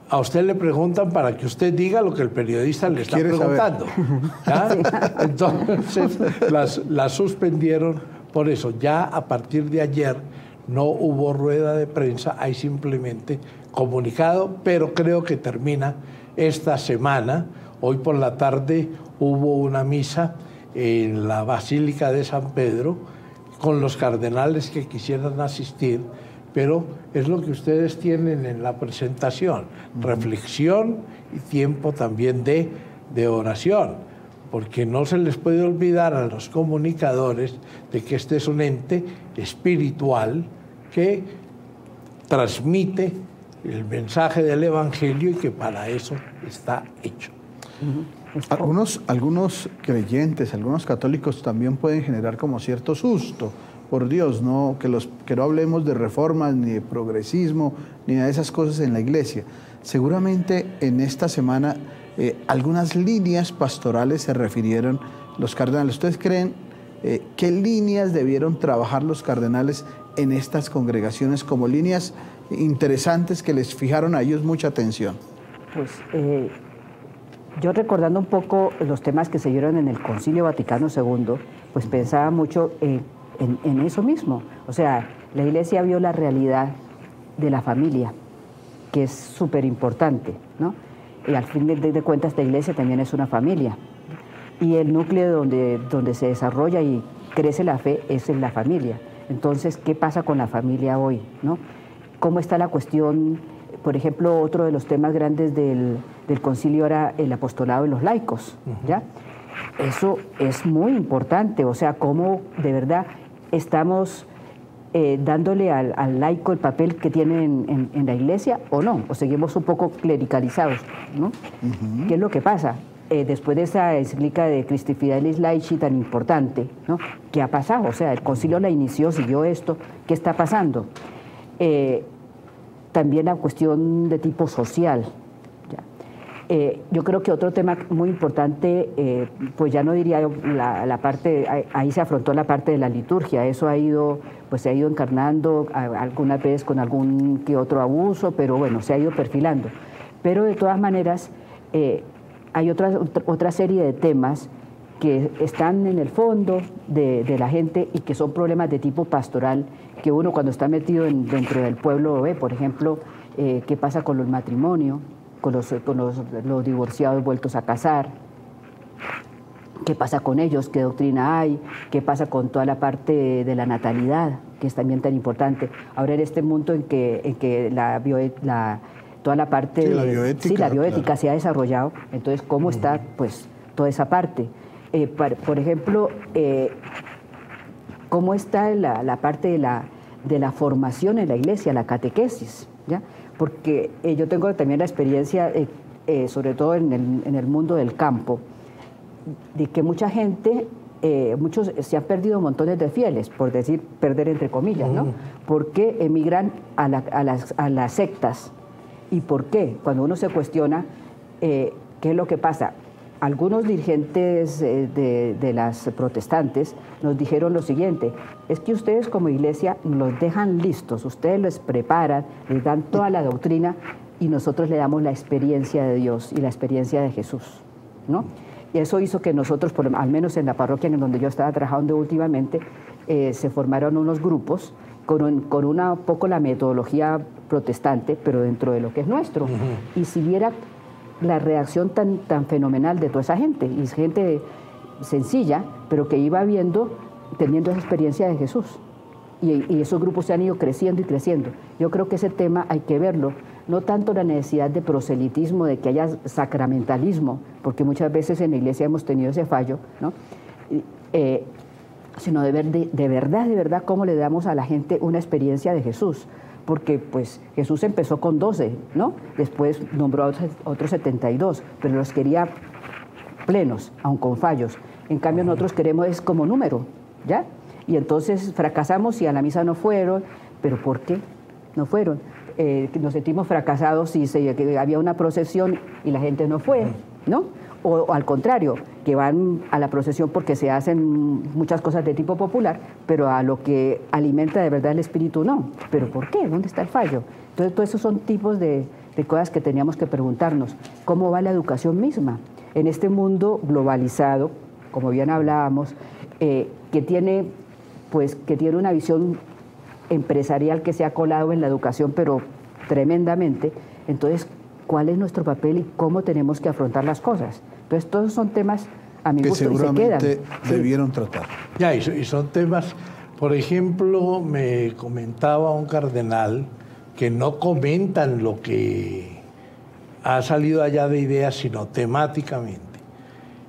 Speaker 4: a usted le preguntan para que usted diga lo que el periodista le está preguntando. Entonces las suspendieron por eso. Ya a partir de ayer no hubo rueda de prensa, hay simplemente comunicado, pero creo que termina esta semana. Hoy por la tarde hubo una misa en la Basílica de San Pedro con los cardenales que quisieran asistir, pero es lo que ustedes tienen en la presentación, reflexión y tiempo también de oración, porque no se les puede olvidar a los comunicadores de que este es un ente espiritual que transmite el mensaje del Evangelio y que para eso está hecho.
Speaker 2: Algunos creyentes, algunos católicos también pueden generar como cierto susto. Por Dios, que no hablemos de reformas, ni de progresismo, ni de esas cosas en la iglesia. Seguramente en esta semana algunas líneas pastorales se refirieron los cardenales. ¿Ustedes creen qué líneas debieron trabajar los cardenales en estas congregaciones como líneas interesantes que les fijaron a ellos mucha atención?
Speaker 5: Pues yo recordando un poco los temas que se dieron en el Concilio Vaticano II, pues pensaba mucho en eso mismo. O sea, la Iglesia vio la realidad de la familia, que es súper importante, ¿no? Y al fin de cuentas, esta Iglesia también es una familia. Y el núcleo donde se desarrolla y crece la fe es en la familia. Entonces, ¿qué pasa con la familia hoy, ¿no? ¿Cómo está la cuestión? Por ejemplo, otro de los temas grandes del concilio era el apostolado de los laicos, ¿ya? Eso es muy importante, o sea, cómo de verdad estamos dándole al laico el papel que tiene en la iglesia o no, o seguimos un poco clericalizados, ¿no? ¿Qué es lo que pasa? Después de esa encíclica de Christi Fidelis Laici tan importante, ¿no? ¿Qué ha pasado? O sea, el concilio la inició, siguió esto, ¿qué está pasando? También la cuestión de tipo social. Yo creo que otro tema muy importante, pues ya no diría la parte, ahí se afrontó la parte de la liturgia, eso ha ido, pues se ha ido encarnando algunas veces con algún que otro abuso, pero bueno, se ha ido perfilando. Pero de todas maneras, hay otra serie de temas que están en el fondo de la gente y que son problemas de tipo pastoral que uno cuando está metido dentro del pueblo lo ve. Por ejemplo, qué pasa con los matrimonios, con los divorciados vueltos a casar, qué pasa con ellos, qué doctrina hay, qué pasa con toda la parte de la natalidad, que es también tan importante. Ahora en este mundo en que toda la parte
Speaker 2: la bioética,
Speaker 5: la bioética se ha desarrollado, entonces cómo está pues toda esa parte. Por ejemplo, cómo está la parte de la formación en la iglesia, la catequesis, ¿ya? Porque yo tengo también la experiencia, sobre todo en el mundo del campo, de que mucha gente, muchos se han perdido montones de fieles, por decir perder entre comillas, ¿no? Porque emigran a las sectas. ¿Y por qué? Cuando uno se cuestiona, ¿qué es lo que pasa? Algunos dirigentes de las protestantes nos dijeron lo siguiente: es que ustedes como iglesia los dejan listos, ustedes les preparan, les dan toda la doctrina y nosotros le damos la experiencia de Dios y la experiencia de Jesús, ¿no? Y eso hizo que nosotros, al menos en la parroquia en donde yo estaba trabajando últimamente, se formaron unos grupos con una poco la metodología protestante, pero dentro de lo que es nuestro. Y si viera la reacción tan fenomenal de toda esa gente, y es gente sencilla, pero que iba teniendo esa experiencia de Jesús. Y esos grupos se han ido creciendo y creciendo. Yo creo que ese tema hay que verlo, no tanto la necesidad de proselitismo, de que haya sacramentalismo, porque muchas veces en la iglesia hemos tenido ese fallo, ¿no? Sino de verdad, cómo le damos a la gente una experiencia de Jesús. Porque pues Jesús empezó con 12, ¿no? Después nombró a otros 72, pero los quería plenos, aun con fallos. En cambio nosotros queremos es como número, ¿ya? Y entonces fracasamos y a la misa no fueron, pero ¿por qué no fueron? Nos sentimos fracasados si había una procesión y la gente no fue, ¿no? O al contrario, que van a la procesión porque se hacen muchas cosas de tipo popular, pero a lo que alimenta de verdad el espíritu no. ¿Pero por qué? ¿Dónde está el fallo? Entonces, todos esos son tipos de cosas que teníamos que preguntarnos. ¿Cómo va la educación misma? En este mundo globalizado, como bien hablábamos, que tiene una visión empresarial que se ha colado en la educación, pero tremendamente. Entonces, ¿cuál es nuestro papel y cómo tenemos que afrontar las cosas? Entonces, todos son temas, a mi gusto, y se quedan.
Speaker 2: Que seguramente debieron tratar.
Speaker 4: Ya, y son temas, por ejemplo, me comentaba un cardenal que no comentan lo que ha salido allá de ideas, sino temáticamente.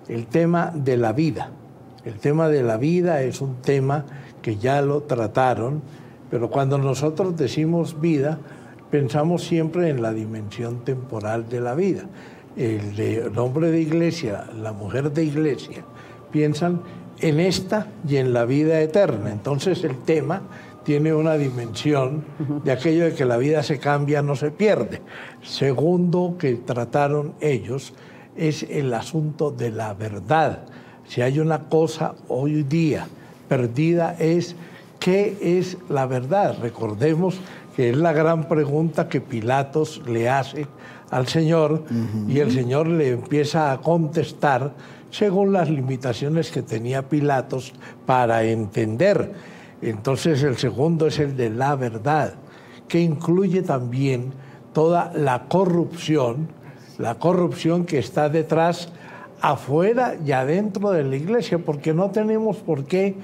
Speaker 4: El tema de la vida. El tema de la vida es un tema que ya lo trataron, pero cuando nosotros decimos vida, pensamos siempre en la dimensión temporal de la vida. El hombre de iglesia, la mujer de iglesia, piensan en esta y en la vida eterna. Entonces el tema tiene una dimensión de aquello de que la vida se cambia, no se pierde. Segundo que trataron ellos es el asunto de la verdad. Si hay una cosa hoy día perdida es ¿qué es la verdad? Recordemos que es la gran pregunta que Pilatos le hace al Señor y el Señor le empieza a contestar según las limitaciones que tenía Pilatos para entender. Entonces el segundo es el de la verdad, que incluye también toda la corrupción que está detrás, afuera y adentro de la iglesia, porque no tenemos por qué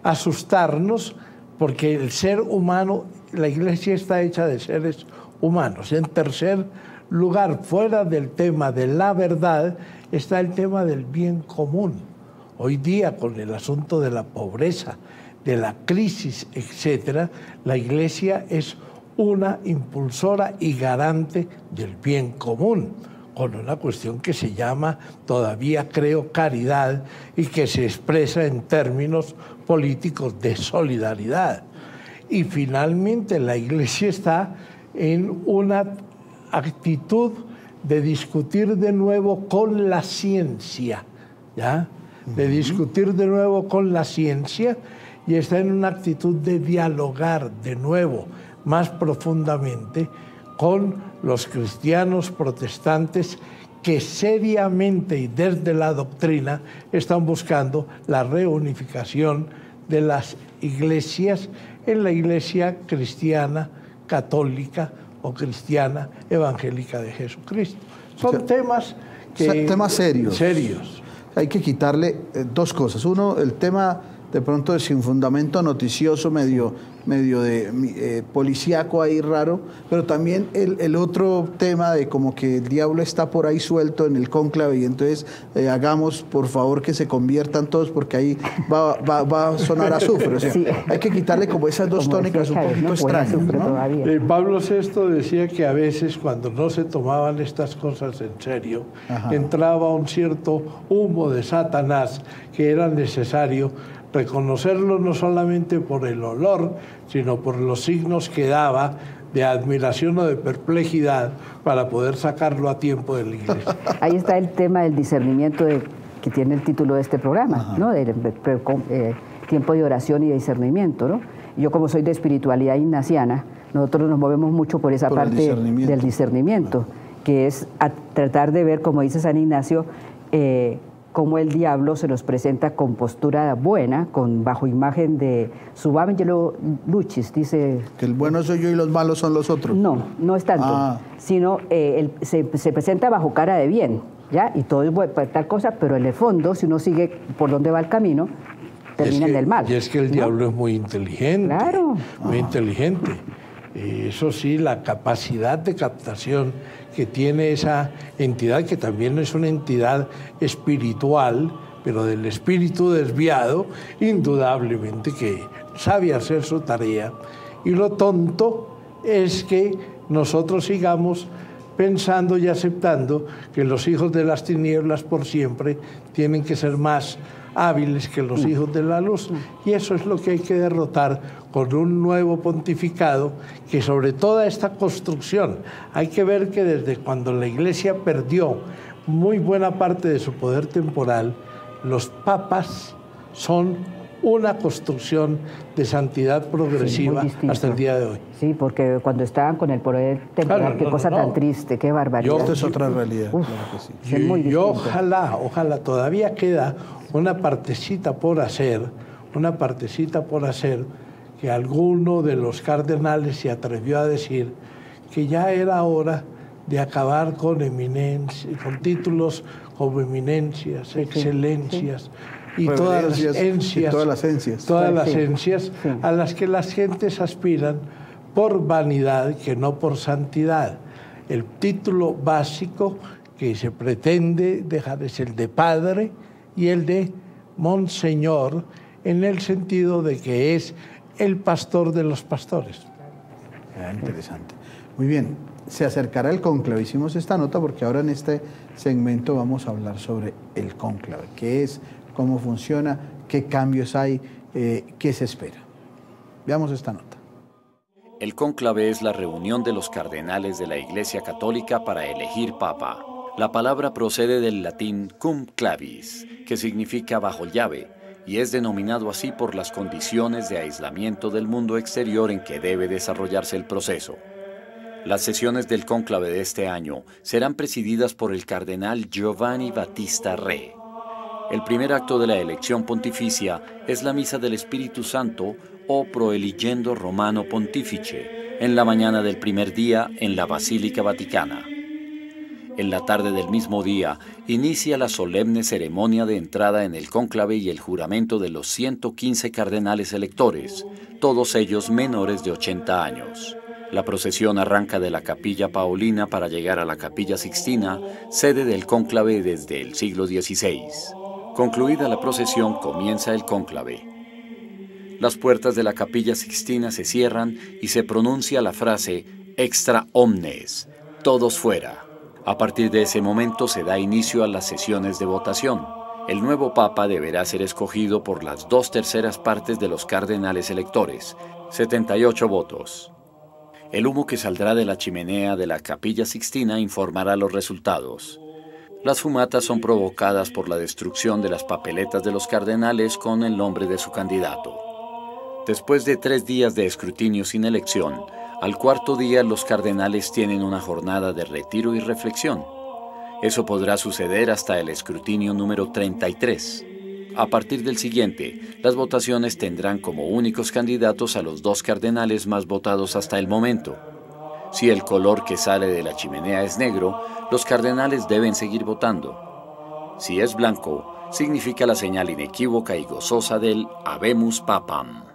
Speaker 4: asustarnos, porque el ser humano, la Iglesia está hecha de seres humanos. En tercer lugar, fuera del tema de la verdad, está el tema del bien común. Hoy día, con el asunto de la pobreza, de la crisis, etcétera, la Iglesia es una impulsora y garante del bien común, con una cuestión que se llama, todavía creo, caridad, y que se expresa en términos políticos de solidaridad. Y finalmente la Iglesia está en una actitud de discutir de nuevo con la ciencia, ¿ya? De discutir de nuevo con la ciencia, y está en una actitud de dialogar de nuevo, más profundamente, con los cristianos protestantes que seriamente y desde la doctrina están buscando la reunificación de las iglesias en la Iglesia cristiana, católica o cristiana evangélica de Jesucristo. Son temas
Speaker 2: serios.
Speaker 4: serios.
Speaker 2: Hay que quitarle dos cosas. Uno, el tema de pronto de sin fundamento noticioso, medio de policíaco ahí raro, pero también el otro tema de como que el diablo está por ahí suelto en el cónclave, y entonces hagamos por favor que se conviertan todos, porque ahí va a sonar azufre. O sea, sí. Hay que quitarle como esas dos tónicas un poquito extrañas, ¿no?
Speaker 4: Pablo VI decía que a veces, cuando no se tomaban estas cosas en serio, entraba un cierto humo de Satanás, que era necesario reconocerlo no solamente por el olor, sino por los signos que daba de admiración o de perplejidad, para poder sacarlo a tiempo de la Iglesia.
Speaker 5: Ahí está el tema del discernimiento que tiene el título de este programa, ¿no? Tiempo de oración y de discernimiento, ¿no? Yo, como soy de espiritualidad ignaciana, nosotros nos movemos mucho por esa parte del discernimiento, que es tratar de ver, como dice San Ignacio, cómo el diablo se nos presenta con postura buena, bajo imagen de Subam Angelo Lucis, dice...
Speaker 2: Que el bueno soy yo y los malos son los otros.
Speaker 5: No es tanto, sino se presenta bajo cara de bien, ¿ya? Y todo es bueno, tal cosa, pero en el fondo, si uno sigue por donde va el camino, termina en el mal.
Speaker 4: Y es que el diablo es muy inteligente, muy inteligente. Eso sí, la capacidad de captación que tiene esa entidad, que también es una entidad espiritual, pero del espíritu desviado, indudablemente que sabe hacer su tarea. Y lo tonto es que nosotros sigamos pensando y aceptando que los hijos de las tinieblas por siempre tienen que ser más hábiles que los hijos de la luz. Y eso es lo que hay que derrotar con un nuevo pontificado, que sobre toda esta construcción hay que ver que desde cuando la Iglesia perdió muy buena parte de su poder temporal, los papas son una construcción de santidad progresiva hasta el día de hoy.
Speaker 5: Sí, porque cuando estaban con el poder temporal, qué cosa tan triste, qué barbaridad.
Speaker 2: Esto es otra realidad.
Speaker 5: Uf,
Speaker 2: claro que sí.
Speaker 5: Muy distinto.
Speaker 4: Ojalá, todavía queda una partecita por hacer, que alguno de los cardenales se atrevió a decir que ya era hora de acabar con títulos como eminencias, excelencias, y todas las encias a las que las gentes aspiran por vanidad, que no por santidad. El título básico que se pretende dejar es el de padre y el de monseñor, en el sentido de que es el pastor de los pastores.
Speaker 2: Interesante. Muy bien, se acercará el cónclave. Hicimos esta nota porque ahora en este segmento vamos a hablar sobre el cónclave. ¿Qué es? ¿Cómo funciona? ¿Qué cambios hay? ¿Qué se espera? Veamos esta nota.
Speaker 1: El cónclave es la reunión de los cardenales de la Iglesia Católica para elegir papa. La palabra procede del latín cum clavis, que significa bajo llave, y es denominado así por las condiciones de aislamiento del mundo exterior en que debe desarrollarse el proceso. Las sesiones del cónclave de este año serán presididas por el cardenal Giovanni Battista Re. El primer acto de la elección pontificia es la Misa del Espíritu Santo o Proeligendo Romano Pontifice, en la mañana del primer día en la Basílica Vaticana. En la tarde del mismo día, inicia la solemne ceremonia de entrada en el cónclave y el juramento de los 115 cardenales electores, todos ellos menores de 80 años. La procesión arranca de la Capilla Paolina para llegar a la Capilla Sixtina, sede del cónclave desde el siglo XVI. Concluida la procesión, comienza el cónclave. Las puertas de la Capilla Sixtina se cierran y se pronuncia la frase «Extra omnes», todos fuera. A partir de ese momento se da inicio a las sesiones de votación. El nuevo Papa deberá ser escogido por las 2/3 partes de los cardenales electores, 78 votos. El humo que saldrá de la chimenea de la Capilla Sixtina informará los resultados. Las fumatas son provocadas por la destrucción de las papeletas de los cardenales con el nombre de su candidato. Después de 3 días de escrutinio sin elección, al cuarto día los cardenales tienen una jornada de retiro y reflexión. Eso podrá suceder hasta el escrutinio número 33. A partir del siguiente, las votaciones tendrán como únicos candidatos a los 2 cardenales más votados hasta el momento. Si el color que sale de la chimenea es negro, los cardenales deben seguir votando. Si es blanco, significa la señal inequívoca y gozosa del Habemus Papam.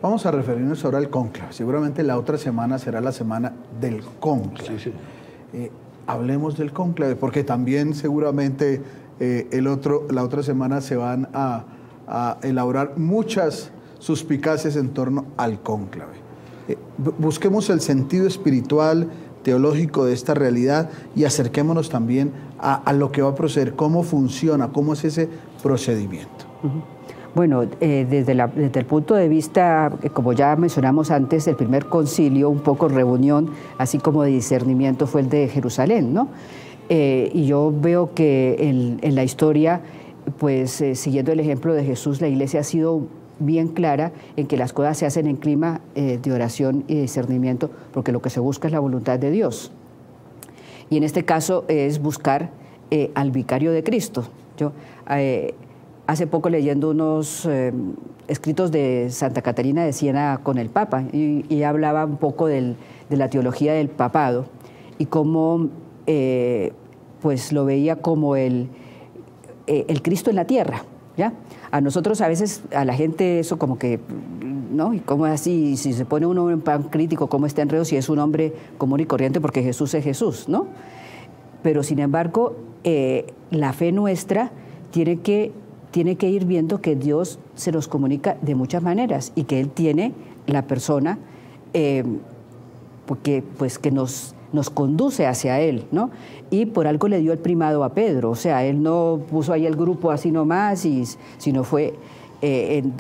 Speaker 2: Vamos a referirnos ahora al cónclave. Seguramente la otra semana será la semana del cónclave.
Speaker 4: Sí.
Speaker 2: Hablemos del cónclave, porque también seguramente la otra semana se van a elaborar muchas suspicacias en torno al cónclave. Busquemos el sentido espiritual, teológico de esta realidad y acerquémonos también a lo que va a proceder, cómo funciona, cómo es ese procedimiento.
Speaker 5: Bueno, desde el punto de vista, como ya mencionamos antes, el primer concilio, un poco reunión, así como de discernimiento, fue el de Jerusalén, ¿no? Y yo veo que en la historia, pues siguiendo el ejemplo de Jesús, la Iglesia ha sido bien clara en que las cosas se hacen en clima de oración y discernimiento, porque lo que se busca es la voluntad de Dios. Y en este caso es buscar al vicario de Cristo. Yo hace poco leyendo unos escritos de Santa Catarina de Siena con el Papa, y hablaba un poco de la teología del papado y cómo pues lo veía como el Cristo en la tierra, ¿ya? A nosotros a veces, a la gente eso como que, ¿no? Y cómo así, si se pone uno en plan crítico, cómo está enredo si es un hombre común y corriente, porque Jesús es Jesús, ¿no? Pero sin embargo, la fe nuestra tiene que ir viendo que Dios se nos comunica de muchas maneras y que Él tiene la persona porque, pues, que nos conduce hacia Él, ¿no? Y por algo le dio el primado a Pedro, o sea, Él no puso ahí el grupo así nomás, sino fue,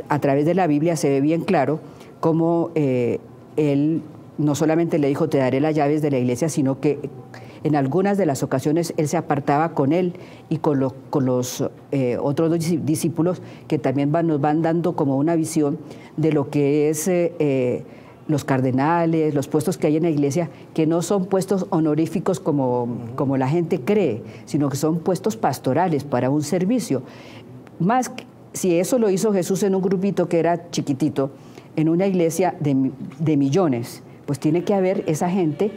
Speaker 5: a través de la Biblia se ve bien claro cómo Él no solamente le dijo, te daré las llaves de la iglesia, sino que en algunas de las ocasiones Él se apartaba con Él y con los otros 2 discípulos que también nos van dando como una visión de lo que es los cardenales, los puestos que hay en la iglesia, que no son puestos honoríficos como la gente cree, sino que son puestos pastorales para un servicio. Más, si eso lo hizo Jesús en un grupito que era chiquitito, en una iglesia de millones, pues tiene que haber esa gente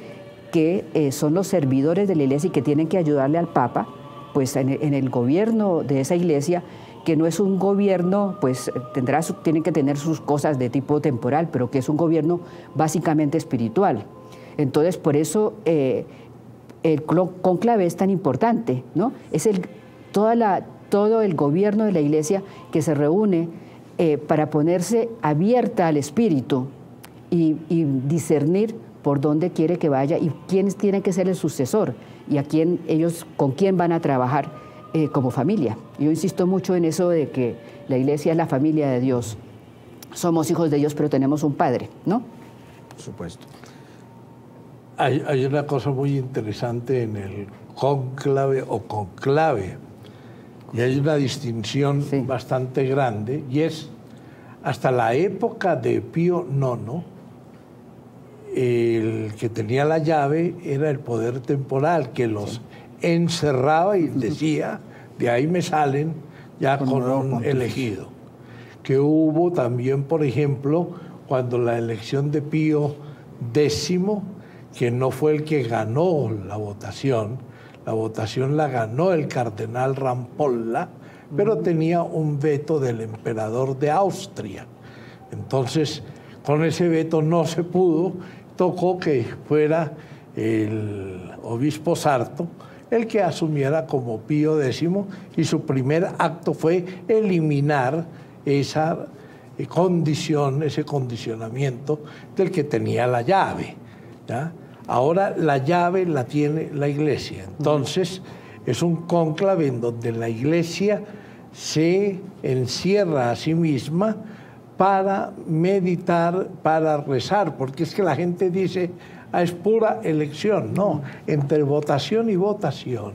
Speaker 5: que son los servidores de la iglesia y que tienen que ayudarle al Papa, pues en el gobierno de esa iglesia, que no es un gobierno, pues tienen que tener sus cosas de tipo temporal, pero que es un gobierno básicamente espiritual. Entonces, por eso el cónclave es tan importante, ¿no? Es todo el gobierno de la iglesia que se reúne para ponerse abierta al espíritu y discernir por dónde quiere que vaya y quién tiene que ser el sucesor y con quién van a trabajar como familia. Yo insisto mucho en eso de que la iglesia es la familia de Dios. Somos hijos de Dios, pero tenemos un padre, ¿no?
Speaker 2: Por supuesto.
Speaker 4: Hay una cosa muy interesante en el cónclave o conclave, y hay una distinción bastante grande, y es hasta la época de Pío IX, el que tenía la llave era el poder temporal, que los encerraba y decía, de ahí me salen ya con un elegido. Que hubo también, por ejemplo, cuando la elección de Pío X, que no fue el que ganó la votación la ganó el cardenal Rampolla, pero tenía un veto del emperador de Austria. Entonces, con ese veto no se pudo, tocó que fuera el obispo Sarto el que asumiera como Pío X, y su primer acto fue eliminar esa condición, ese condicionamiento del que tenía la llave, ¿ya? Ahora la llave la tiene la Iglesia. Entonces es un cónclave en donde la Iglesia se encierra a sí misma para meditar, para rezar, porque es que la gente dice, es pura elección. No, entre votación y votación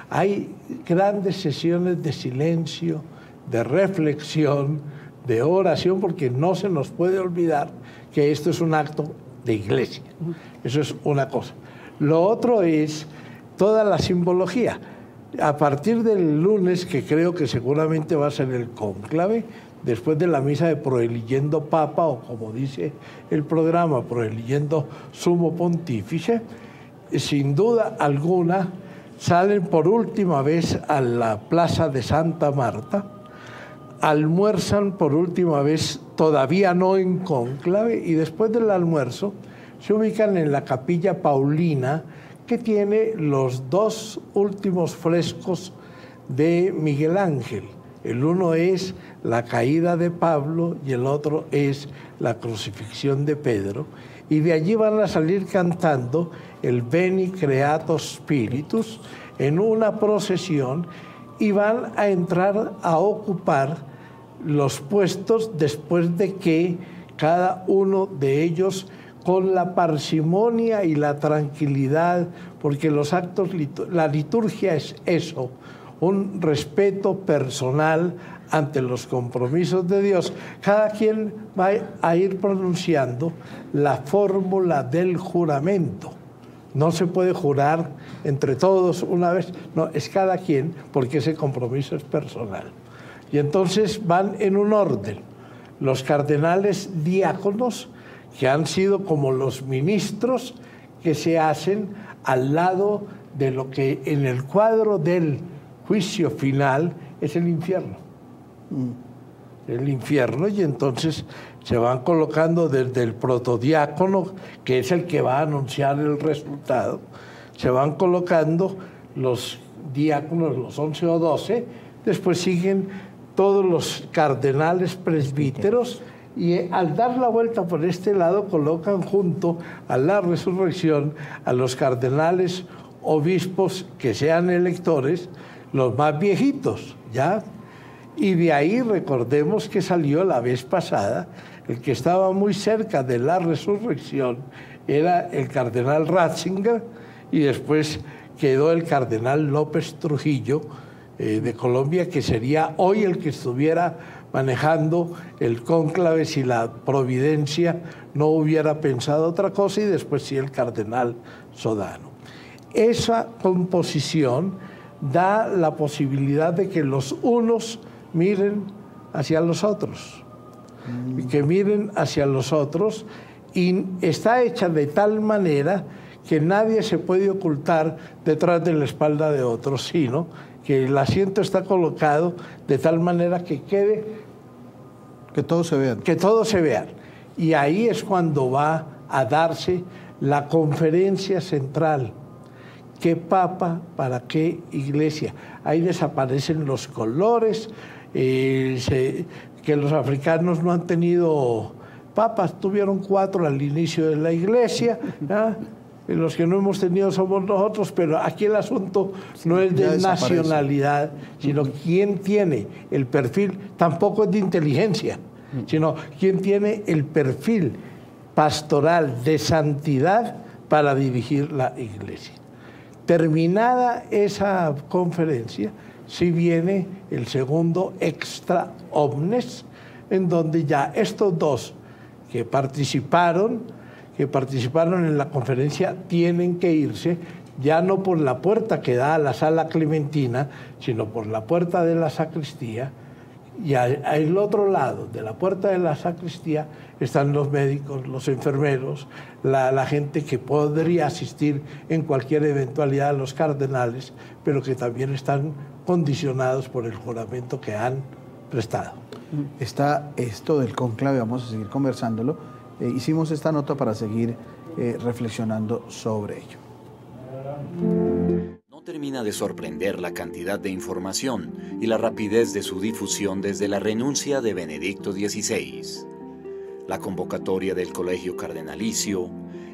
Speaker 4: hay grandes sesiones de silencio, de reflexión, de oración, porque no se nos puede olvidar que esto es un acto de Iglesia. Eso es una cosa. Lo otro es toda la simbología. A partir del lunes, que creo que seguramente va a ser el cónclave, después de la misa de Proeligiendo Papa, o como dice el programa, Proeligiendo Sumo Pontífice, sin duda alguna salen por última vez a la plaza de Santa Marta, almuerzan por última vez, todavía no en cónclave, y después del almuerzo se ubican en la Capilla Paulina, que tiene los dos últimos frescos de Miguel Ángel. El uno es la caída de Pablo y el otro es la crucifixión de Pedro. Y de allí van a salir cantando el Veni Creator Spiritus en una procesión, y van a entrar a ocupar los puestos después de que cada uno de ellos, con la parsimonia y la tranquilidad, porque los actos, la liturgia es eso, un respeto personal ante los compromisos de Dios. Cada quien va a ir pronunciando la fórmula del juramento. No se puede jurar entre todos una vez, no, es cada quien, porque ese compromiso es personal. Y entonces van en un orden. Los cardenales diáconos, que han sido como los ministros que se hacen al lado de lo que en el cuadro del juicio final es el infierno. El infierno, y entonces se van colocando desde el protodiácono, que es el que va a anunciar el resultado, se van colocando los diáconos, los 11 o 12, después siguen todos los cardenales presbíteros, y al dar la vuelta por este lado colocan junto a la resurrección a los cardenales obispos que sean electores, los más viejitos, ¿ya? Y de ahí recordemos que salió la vez pasada, el que estaba muy cerca de la resurrección era el cardenal Ratzinger, y después quedó el cardenal López Trujillo de Colombia, que sería hoy el que estuviera manejando el cónclave si la providencia no hubiera pensado otra cosa, y después sí el cardenal Sodano. Esa composición da la posibilidad de que los unos miren hacia los otros, y que miren hacia los otros, y está hecha de tal manera que nadie se puede ocultar detrás de la espalda de otro, sino que el asiento está colocado de tal manera que quede...
Speaker 2: Que todos se vean.
Speaker 4: Que todos se vean. Y ahí es cuando va a darse la conferencia central. ¿Qué papa para qué iglesia? Ahí desaparecen los colores, que los africanos no han tenido papas, tuvieron 4 al inicio de la iglesia, ¿ya? Los que no hemos tenido somos nosotros, pero aquí el asunto no es de nacionalidad, sino quién tiene el perfil, tampoco es de inteligencia, sino quién tiene el perfil pastoral de santidad para dirigir la iglesia. Terminada esa conferencia, sí viene el segundo extra omnes, en donde ya estos dos que participaron en la conferencia tienen que irse, ya no por la puerta que da a la sala clementina, sino por la puerta de la sacristía, Y al otro lado de la puerta de la sacristía están los médicos, los enfermeros, la gente que podría asistir en cualquier eventualidad a los cardenales, pero que también están condicionados por el juramento que han prestado.
Speaker 2: Está esto del cónclave, vamos a seguir conversándolo. Hicimos esta nota para seguir reflexionando sobre ello.
Speaker 1: No termina de sorprender la cantidad de información y la rapidez de su difusión desde la renuncia de Benedicto XVI, la convocatoria del Colegio Cardenalicio,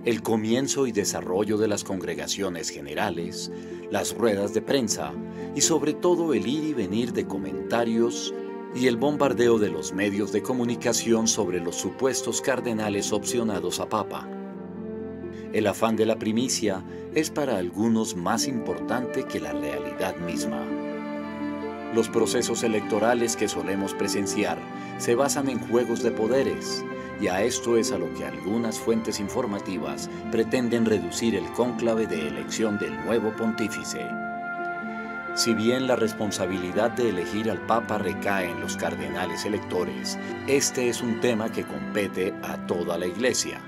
Speaker 1: el comienzo y desarrollo de las congregaciones generales, las ruedas de prensa y sobre todo el ir y venir de comentarios y el bombardeo de los medios de comunicación sobre los supuestos cardenales opcionados a papa. El afán de la primicia es para algunos más importante que la realidad misma. Los procesos electorales que solemos presenciar se basan en juegos de poderes, y a esto es a lo que algunas fuentes informativas pretenden reducir el cónclave de elección del nuevo pontífice. Si bien la responsabilidad de elegir al Papa recae en los cardenales electores, este es un tema que compete a toda la Iglesia.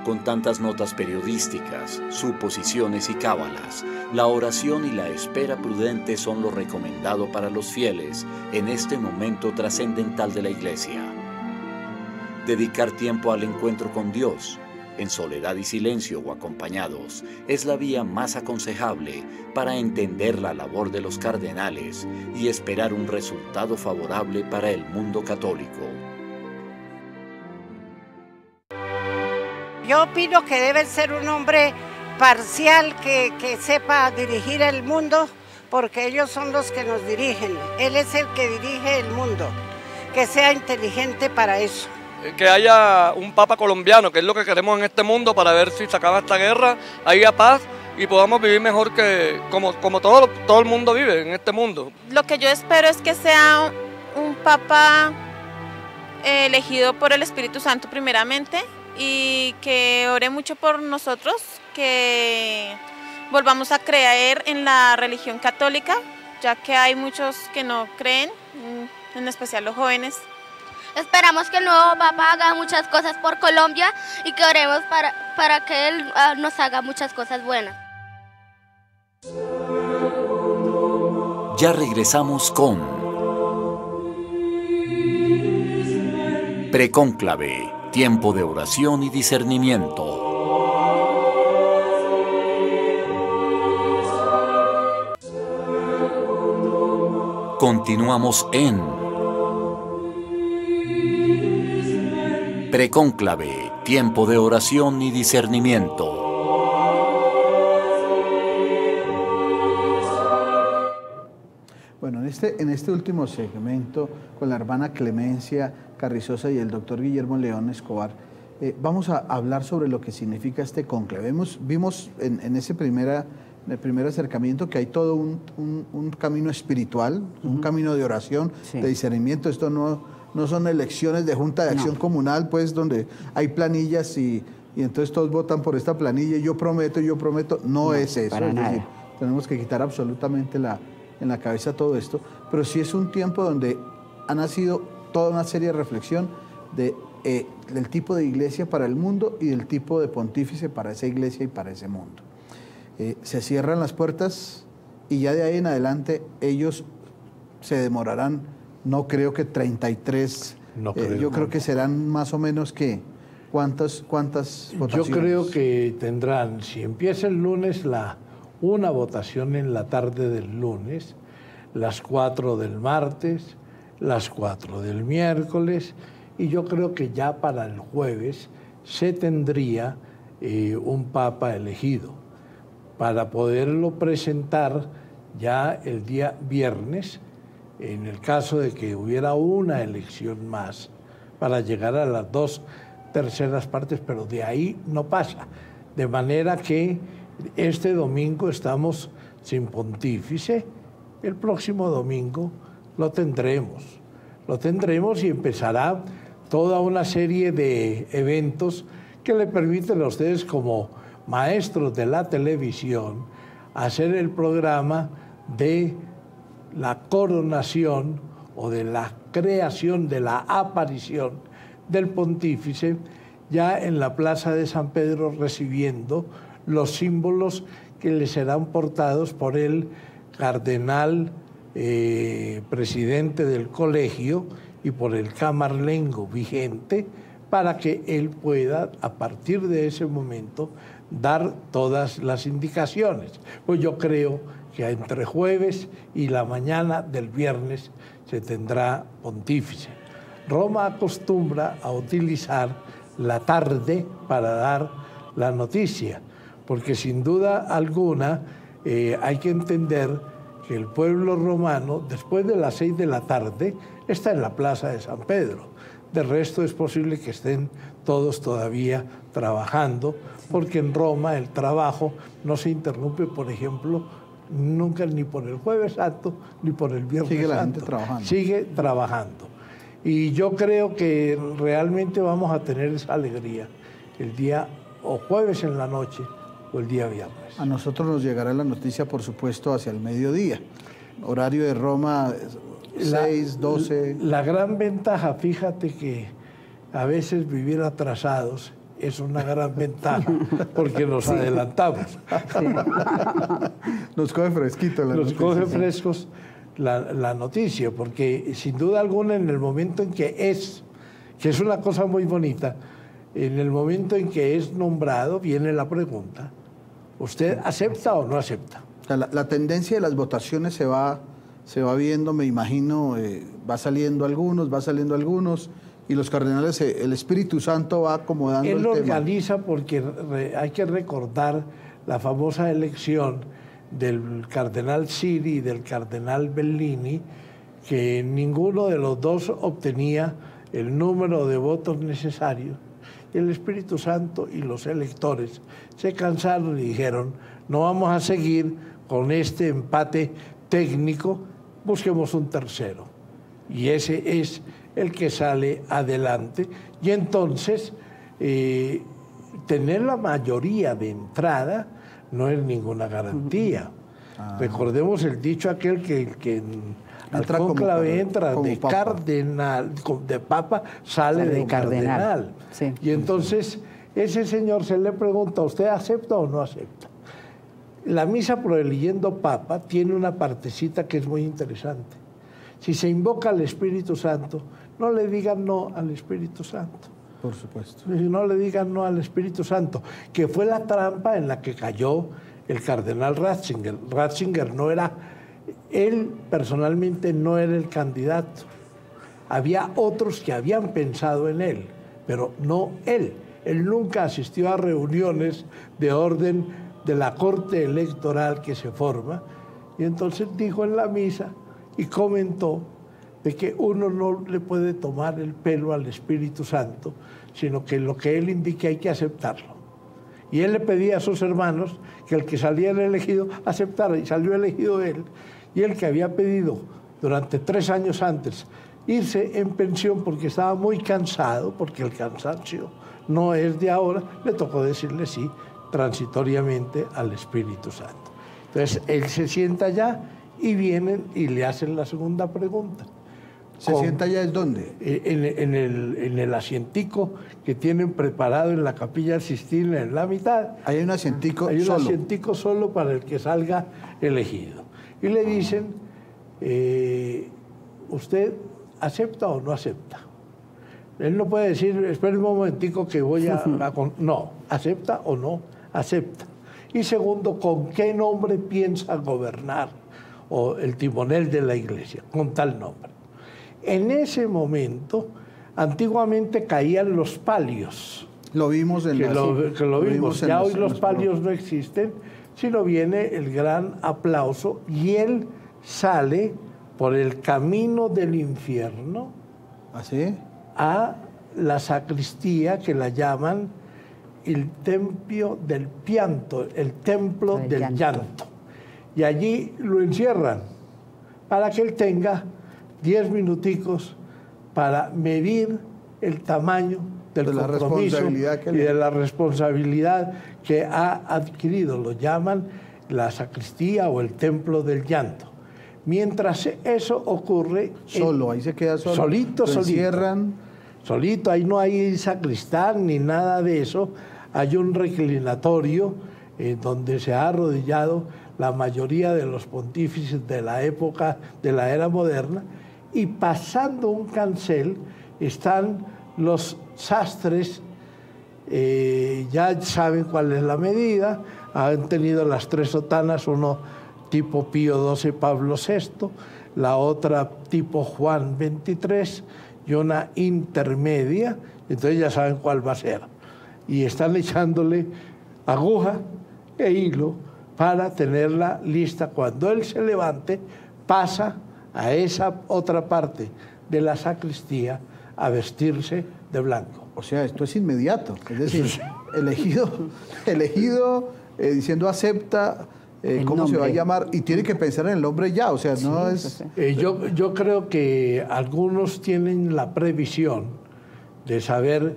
Speaker 1: Con tantas notas periodísticas, suposiciones y cábalas, la oración y la espera prudente son lo recomendado para los fieles en este momento trascendental de la Iglesia. Dedicar tiempo al encuentro con Dios, en soledad y silencio o acompañados, es la vía más aconsejable para entender la labor de los cardenales y esperar un resultado favorable para el mundo católico.
Speaker 9: Yo opino que debe ser un hombre parcial que sepa dirigir el mundo, porque ellos son los que nos dirigen. Él es el que dirige el mundo, que sea inteligente para eso.
Speaker 10: Que haya un papa colombiano, que es lo que queremos en este mundo, para ver si se acaba esta guerra, haya paz y podamos vivir mejor que como todo el mundo vive en este mundo.
Speaker 11: Lo que yo espero es que sea un papa elegido por el Espíritu Santo primeramente, y que ore mucho por nosotros, que volvamos a creer en la religión católica, ya que hay muchos que no creen, en especial los jóvenes.
Speaker 8: Esperamos que el nuevo Papa haga muchas cosas por Colombia y que oremos para que Él nos haga muchas cosas buenas.
Speaker 1: Ya regresamos con Precónclave, tiempo de oración y discernimiento. Continuamos en Precónclave, tiempo de oración y discernimiento.
Speaker 2: Bueno, en este último segmento, con la hermana Clemencia Carrizosa y el doctor Guillermo León Escobar, vamos a hablar sobre lo que significa este cónclave. Vimos en ese el primer acercamiento que hay todo un camino espiritual, un camino de oración, de discernimiento. Esto no son elecciones de Junta de Acción Comunal, pues, donde hay planillas y entonces todos votan por esta planilla y yo prometo. No es eso. Es decir, tenemos que quitar absolutamente en la cabeza todo esto, pero sí es un tiempo donde ha nacido toda una serie de reflexión del tipo de iglesia para el mundo y del tipo de pontífice para esa iglesia y para ese mundo. Se cierran las puertas y ya de ahí en adelante ellos se demorarán, no creo que 33, yo creo que serán más o menos que, ¿cuántas votaciones?
Speaker 4: Yo creo que tendrán, si empieza el lunes, una votación en la tarde del lunes, las 4 del martes, las 4 del miércoles, y yo creo que ya para el jueves se tendría un papa elegido para poderlo presentar ya el día viernes, en el caso de que hubiera una elección más, para llegar a las 2/3 partes, pero de ahí no pasa. De manera que este domingo estamos sin pontífice, el próximo domingo lo tendremos y empezará toda una serie de eventos que le permiten a ustedes como maestros de la televisión hacer el programa de la coronación o de la creación, de la aparición del pontífice, ya en la plaza de San Pedro, recibiendo los símbolos que le serán portados por el cardenal presidente del colegio y por el camarlengo vigente, para que él pueda, a partir de ese momento, dar todas las indicaciones. Pues yo creo que entre jueves y la mañana del viernes se tendrá pontífice. Roma acostumbra a utilizar la tarde para dar la noticia, porque sin duda alguna hay que entender que el pueblo romano, después de las 6 de la tarde, está en la plaza de San Pedro. De resto es posible que estén todos todavía trabajando, porque en Roma el trabajo no se interrumpe, por ejemplo, nunca ni por el Jueves Santo ni por el Viernes Santo.
Speaker 2: Sigue la gente trabajando.
Speaker 4: Sigue trabajando. Y yo creo que realmente vamos a tener esa alegría el día o jueves en la noche o el día viernes.
Speaker 2: A nosotros nos llegará la noticia, por supuesto, hacia el mediodía. Horario de Roma, 6, 12...
Speaker 4: La gran ventaja, fíjate que a veces vivir atrasados es una gran ventaja, porque nos adelantamos.
Speaker 2: Sí. Nos coge fresquito la noticia.
Speaker 4: Nos coge frescos la noticia, porque sin duda alguna en el momento en que es una cosa muy bonita, en el momento en que es nombrado viene la pregunta, ¿usted acepta o no acepta?
Speaker 2: O sea, la tendencia de las votaciones se va viendo, me imagino, va saliendo algunos, y los cardenales, el Espíritu Santo va acomodando el tema.
Speaker 4: Él organiza, porque hay que recordar la famosa elección del cardenal Siri y del cardenal Bellini, que ninguno de los dos obtenía el número de votos necesarios. El Espíritu Santo y los electores se cansaron y dijeron, no vamos a seguir con este empate técnico, busquemos un tercero. Y ese es el que sale adelante. Y entonces, tener la mayoría de entrada no es ninguna garantía. Recordemos el dicho aquel que al cónclave entra de papa. Cardenal, de papa sale de cardenal.
Speaker 5: Sí.
Speaker 4: Y entonces ese señor se le pregunta, ¿usted acepta o no acepta? La misa proeligiendo papa tiene una partecita que es muy interesante. Si se invoca al Espíritu Santo, no le digan no al Espíritu Santo.
Speaker 2: Por supuesto.
Speaker 4: No le digan no al Espíritu Santo, que fue la trampa en la que cayó el cardenal Ratzinger. Ratzinger no era, él personalmente no era el candidato. Había otros que habían pensado en él, pero no él. Él nunca asistió a reuniones de orden de la corte electoral que se forma, y entonces dijo en la misa y comentó de que uno no le puede tomar el pelo al Espíritu Santo, sino que lo que él indique hay que aceptarlo. Y él le pedía a sus hermanos que el que saliera elegido aceptara, y salió elegido él. Y el que había pedido durante 3 años antes irse en pensión porque estaba muy cansado, porque el cansancio no es de ahora, le tocó decirle sí transitoriamente al Espíritu Santo. Entonces él se sienta allá y vienen y le hacen la segunda pregunta.
Speaker 2: ¿Se sienta allá es dónde?
Speaker 4: En el asientico que tienen preparado en la Capilla Sistina en la mitad.
Speaker 2: Hay un asientico solo.
Speaker 4: Hay un asientico solo para el que salga elegido. Y le dicen, ¿usted acepta o no acepta? Él no puede decir, espera un momentico que voy a... No, ¿acepta o no acepta? Y segundo, ¿con qué nombre piensa gobernar o el timonel de la iglesia? Con tal nombre. En ese momento, antiguamente caían los palios.
Speaker 2: Lo vimos en
Speaker 4: que lo vimos. Ya hoy los palios no existen, sino viene el gran aplauso y él sale por el camino del infierno.
Speaker 2: ¿Así?
Speaker 4: A la sacristía, que la llaman el templo del pianto, el templo del llanto. Y allí lo encierran para que él tenga 10 minuticos para medir el tamaño del compromiso y de la responsabilidad que ha adquirido. Lo llaman la sacristía o el templo del llanto. Mientras eso ocurre...
Speaker 2: Solo, ahí se queda solo.
Speaker 4: Solito.
Speaker 2: Cierran.
Speaker 4: Solito, ahí no hay sacristán ni nada de eso. Hay un reclinatorio donde se ha arrodillado la mayoría de los pontífices de la época de la era moderna, y pasando un cancel están los sastres, ya saben cuál es la medida, han tenido las 3 sotanas, uno tipo Pío XII, Pablo VI, la otra tipo Juan XXIII y una intermedia, entonces ya saben cuál va a ser. Y están echándole aguja e hilo para tenerla lista. Cuando él se levante, pasa a esa otra parte de la sacristía a vestirse de blanco.
Speaker 2: O sea, esto es inmediato, es decir, elegido diciendo acepta, cómo se va a llamar, y tiene que pensar en el nombre ya, o sea, no es...
Speaker 4: Yo creo que algunos tienen la previsión de saber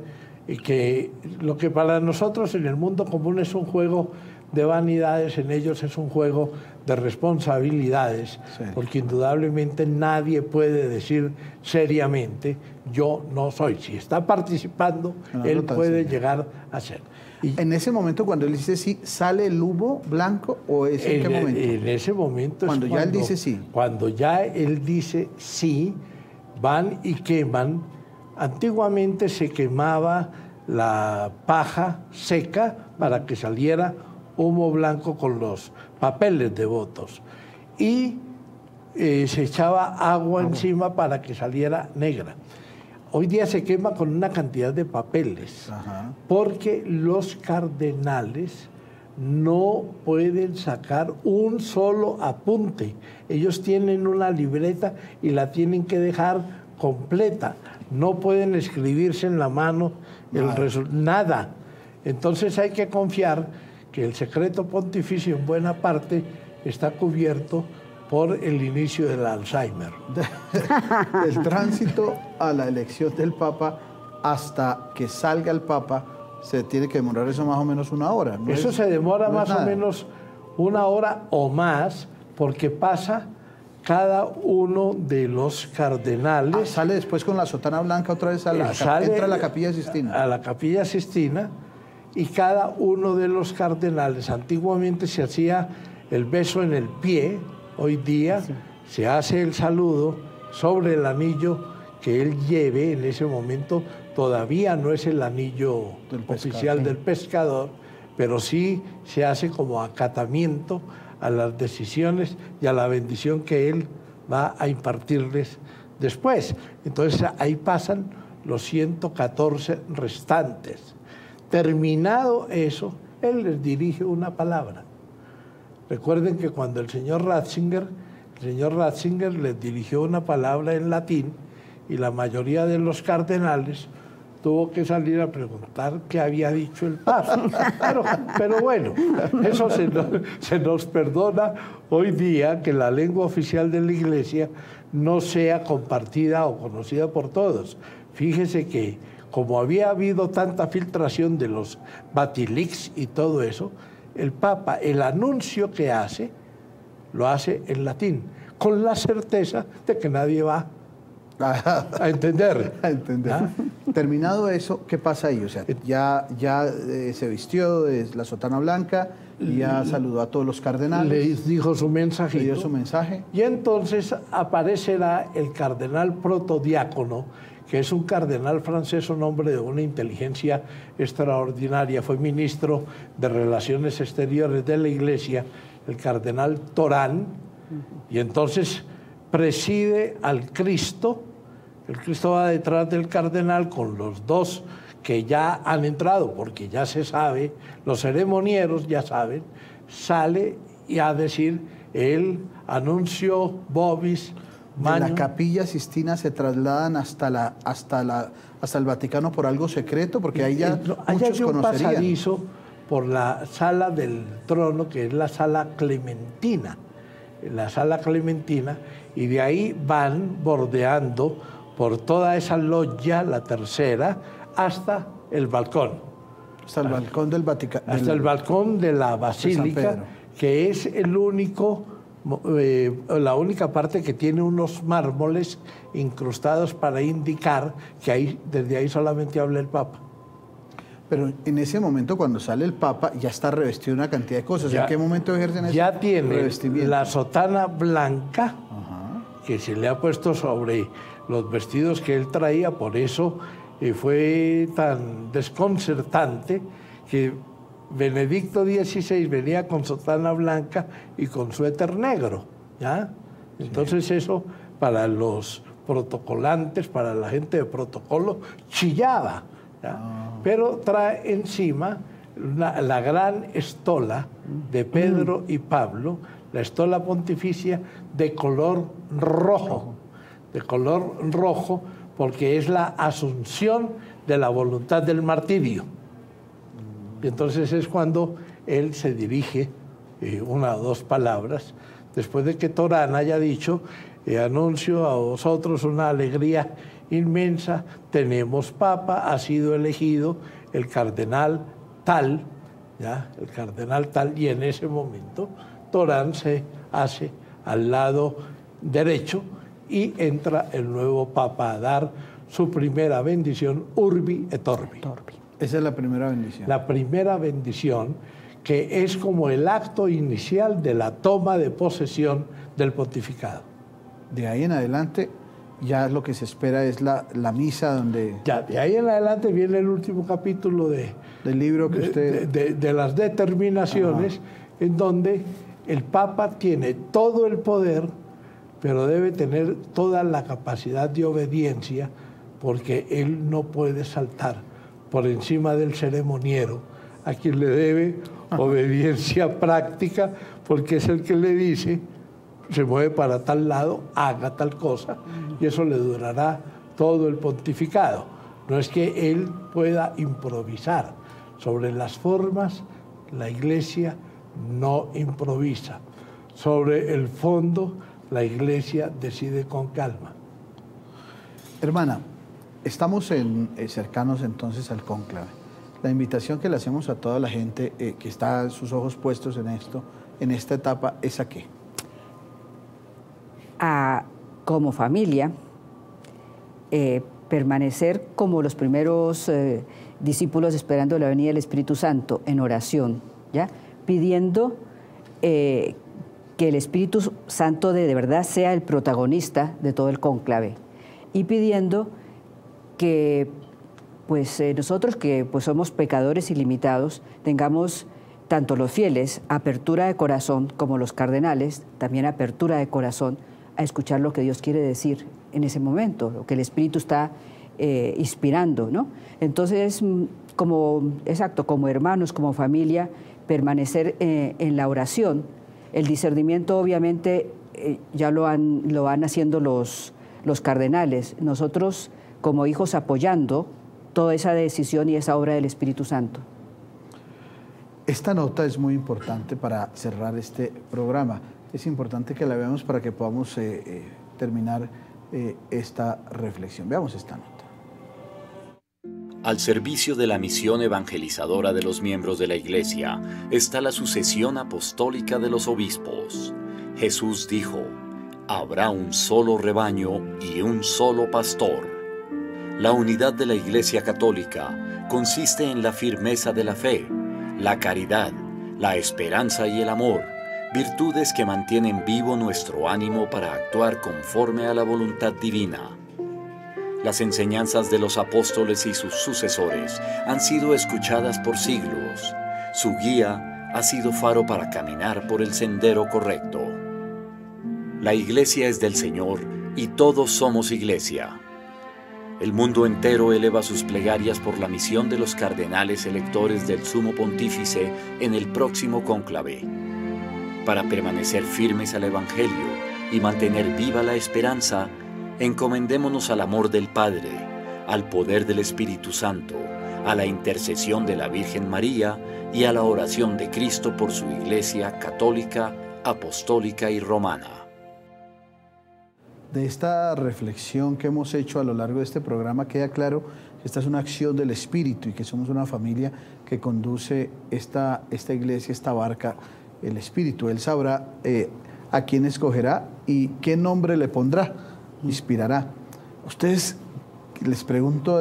Speaker 4: que lo que para nosotros en el mundo común es un juego de vanidades, en ellos es un juego de responsabilidades, porque indudablemente nadie puede decir seriamente, yo no soy. Si está participando, él puede llegar a ser. Y
Speaker 2: en ese momento, cuando él dice sí, ¿sale el humo blanco o es en qué momento?
Speaker 4: En ese momento
Speaker 2: cuando ya él dice sí.
Speaker 4: Cuando ya él dice sí, van y queman. Antiguamente se quemaba la paja seca para que saliera humo blanco con los papeles de votos, y se echaba agua encima para que saliera negra. Hoy día se quema con una cantidad de papeles, porque los cardenales no pueden sacar un solo apunte. Ellos tienen una libreta y la tienen que dejar completa. No pueden escribirse en la mano nada. Entonces hay que confiar que el secreto pontificio en buena parte está cubierto por el inicio del Alzheimer.
Speaker 2: Del tránsito a la elección del Papa hasta que salga el Papa, se tiene que demorar eso más o menos 1 hora.
Speaker 4: Eso se demora más o menos 1 hora o más, porque pasa cada uno de los cardenales.
Speaker 2: Sale después con la sotana blanca otra vez entra a la Capilla Sistina.
Speaker 4: A la Capilla Sistina, y cada uno de los cardenales, antiguamente se hacía el beso en el pie, hoy día se hace el saludo sobre el anillo que él lleve. En ese momento todavía no es el anillo oficial del pescador, pero sí se hace como acatamiento a las decisiones y a la bendición que él va a impartirles después. Entonces ahí pasan los 114 restantes. Terminado eso, él les dirige una palabra. Recuerden que cuando el señor Ratzinger les dirigió una palabra en latín, y la mayoría de los cardenales tuvo que salir a preguntar qué había dicho el Papa. Pero bueno, eso se nos perdona hoy día, que la lengua oficial de la Iglesia no sea compartida o conocida por todos. Fíjese que como había habido tanta filtración de los Batilix y todo eso, el Papa, el anuncio que hace, lo hace en latín, con la certeza de que nadie va a entender.
Speaker 2: Terminado eso, ¿qué pasa ahí? O sea, ya se vistió de la sotana blanca, ya saludó a todos los cardenales.
Speaker 4: Les dijo su mensajito.
Speaker 2: Le dio su mensaje.
Speaker 4: Y entonces aparecerá el cardenal protodiácono, que es un cardenal francés, un hombre de una inteligencia extraordinaria. Fue ministro de Relaciones Exteriores de la Iglesia, el cardenal Torán, y entonces preside al Cristo. El Cristo va detrás del cardenal con los dos que ya han entrado, porque ya se sabe, los ceremonieros ya saben, sale y a decir el anuncio Vobis.
Speaker 2: De la Capilla Sistina se trasladan hasta el Vaticano por algo secreto, porque ahí ya muchos
Speaker 4: hay un
Speaker 2: conocerían.
Speaker 4: Pasadizo por la sala del trono, que es la sala clementina, y de ahí van bordeando por toda esa loggia, la tercera, hasta el balcón.
Speaker 2: Hasta el balcón del Vaticano.
Speaker 4: Hasta el balcón de la Basílica, que es el único la única parte que tiene unos mármoles incrustados para indicar que ahí, desde ahí solamente habla el Papa.
Speaker 2: Pero en ese momento, cuando sale el Papa, ya está revestido una cantidad de cosas. ¿En qué momento ejercen ese
Speaker 4: ya tiene
Speaker 2: revestimiento?
Speaker 4: La sotana blanca, que se le ha puesto sobre los vestidos que él traía, por eso fue tan desconcertante que Benedicto XVI venía con sotana blanca y con suéter negro, ¿ya? Entonces eso para los protocolantes, para la gente de protocolo, chillaba, ¿ya? Pero trae encima la gran estola de Pedro y Pablo, la estola pontificia de color rojo, porque es la asunción de la voluntad del martirio. Y entonces es cuando él se dirige una o dos palabras, después de que Torán haya dicho, anuncio a vosotros una alegría inmensa, tenemos Papa, ha sido elegido el cardenal tal, ¿ya? El cardenal tal, y en ese momento Torán se hace al lado derecho y entra el nuevo Papa a dar su primera bendición, Urbi et Orbi.
Speaker 2: Esa es la primera bendición.
Speaker 4: La primera bendición, que es como el acto inicial de la toma de posesión del pontificado.
Speaker 2: De ahí en adelante, ya lo que se espera es la misa donde...
Speaker 4: Ya, de ahí en adelante viene el último capítulo del
Speaker 2: libro que usted...
Speaker 4: de las determinaciones, en donde el Papa tiene todo el poder, pero debe tener toda la capacidad de obediencia, porque él no puede saltar por encima del ceremoniero, a quien le debe obediencia práctica, porque es el que le dice, se mueve para tal lado, haga tal cosa, y eso le durará todo el pontificado. No es que él pueda improvisar. Sobre las formas, la Iglesia no improvisa. Sobre el fondo, la Iglesia decide con calma.
Speaker 2: Hermana, estamos cercanos entonces al cónclave. La invitación que le hacemos a toda la gente que está sus ojos puestos en esto, en esta etapa, ¿es a qué?
Speaker 5: Como familia, permanecer como los primeros discípulos esperando la venida del Espíritu Santo en oración, ¿ya? Pidiendo que el Espíritu Santo de verdad sea el protagonista de todo el cónclave, y pidiendo que pues nosotros que pues somos pecadores ilimitados tengamos, tanto los fieles, apertura de corazón, como los cardenales, también apertura de corazón a escuchar lo que Dios quiere decir en ese momento, lo que el Espíritu está inspirando, ¿no? Entonces, como hermanos, como familia, permanecer en la oración. El discernimiento, obviamente, ya lo van haciendo los cardenales. Nosotros, como hijos, apoyando toda esa decisión y esa obra del Espíritu Santo.
Speaker 2: Esta nota es muy importante para cerrar este programa. Es importante que la veamos para que podamos terminar esta reflexión. Veamos esta nota.
Speaker 1: Al servicio de la misión evangelizadora de los miembros de la Iglesia está la sucesión apostólica de los obispos. Jesús dijo: habrá un solo rebaño y un solo pastor. La unidad de la Iglesia Católica consiste en la firmeza de la fe, la caridad, la esperanza y el amor, virtudes que mantienen vivo nuestro ánimo para actuar conforme a la voluntad divina. Las enseñanzas de los apóstoles y sus sucesores han sido escuchadas por siglos. Su guía ha sido faro para caminar por el sendero correcto. La Iglesia es del Señor y todos somos Iglesia. El mundo entero eleva sus plegarias por la misión de los cardenales electores del Sumo Pontífice en el próximo cónclave. Para permanecer firmes al Evangelio y mantener viva la esperanza, encomendémonos al amor del Padre, al poder del Espíritu Santo, a la intercesión de la Virgen María y a la oración de Cristo por su Iglesia católica, apostólica y romana.
Speaker 2: De esta reflexión que hemos hecho a lo largo de este programa queda claro que esta es una acción del Espíritu y que somos una familia que conduce esta iglesia, esta barca, el Espíritu. Él sabrá a quién escogerá y qué nombre le pondrá, inspirará. Ustedes, les pregunto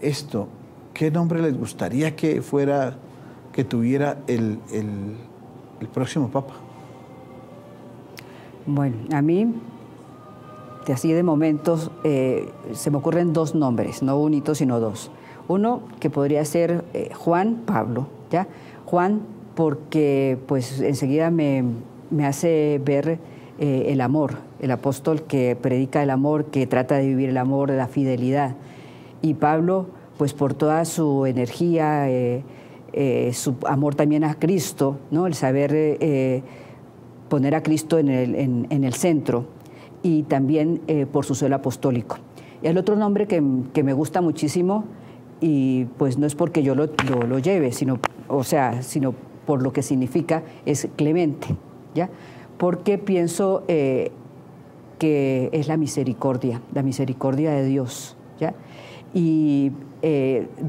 Speaker 2: esto, ¿qué nombre les gustaría que tuviera el próximo Papa?
Speaker 5: Bueno, a mí, así de momentos, se me ocurren dos nombres, no un hito, sino dos. Uno que podría ser Juan Pablo, ¿ya? Juan, porque pues enseguida me hace ver el amor, el apóstol que predica el amor, que trata de vivir el amor, la fidelidad. Y Pablo, pues por toda su energía, su amor también a Cristo, ¿no? El saber poner a Cristo en el centro, y también por su celo apostólico. Y el otro nombre que me gusta muchísimo, y pues no es porque yo lo lleve, sino por lo que significa, es Clemente, ¿ya? Porque pienso que es la misericordia de Dios, ¿ya? Y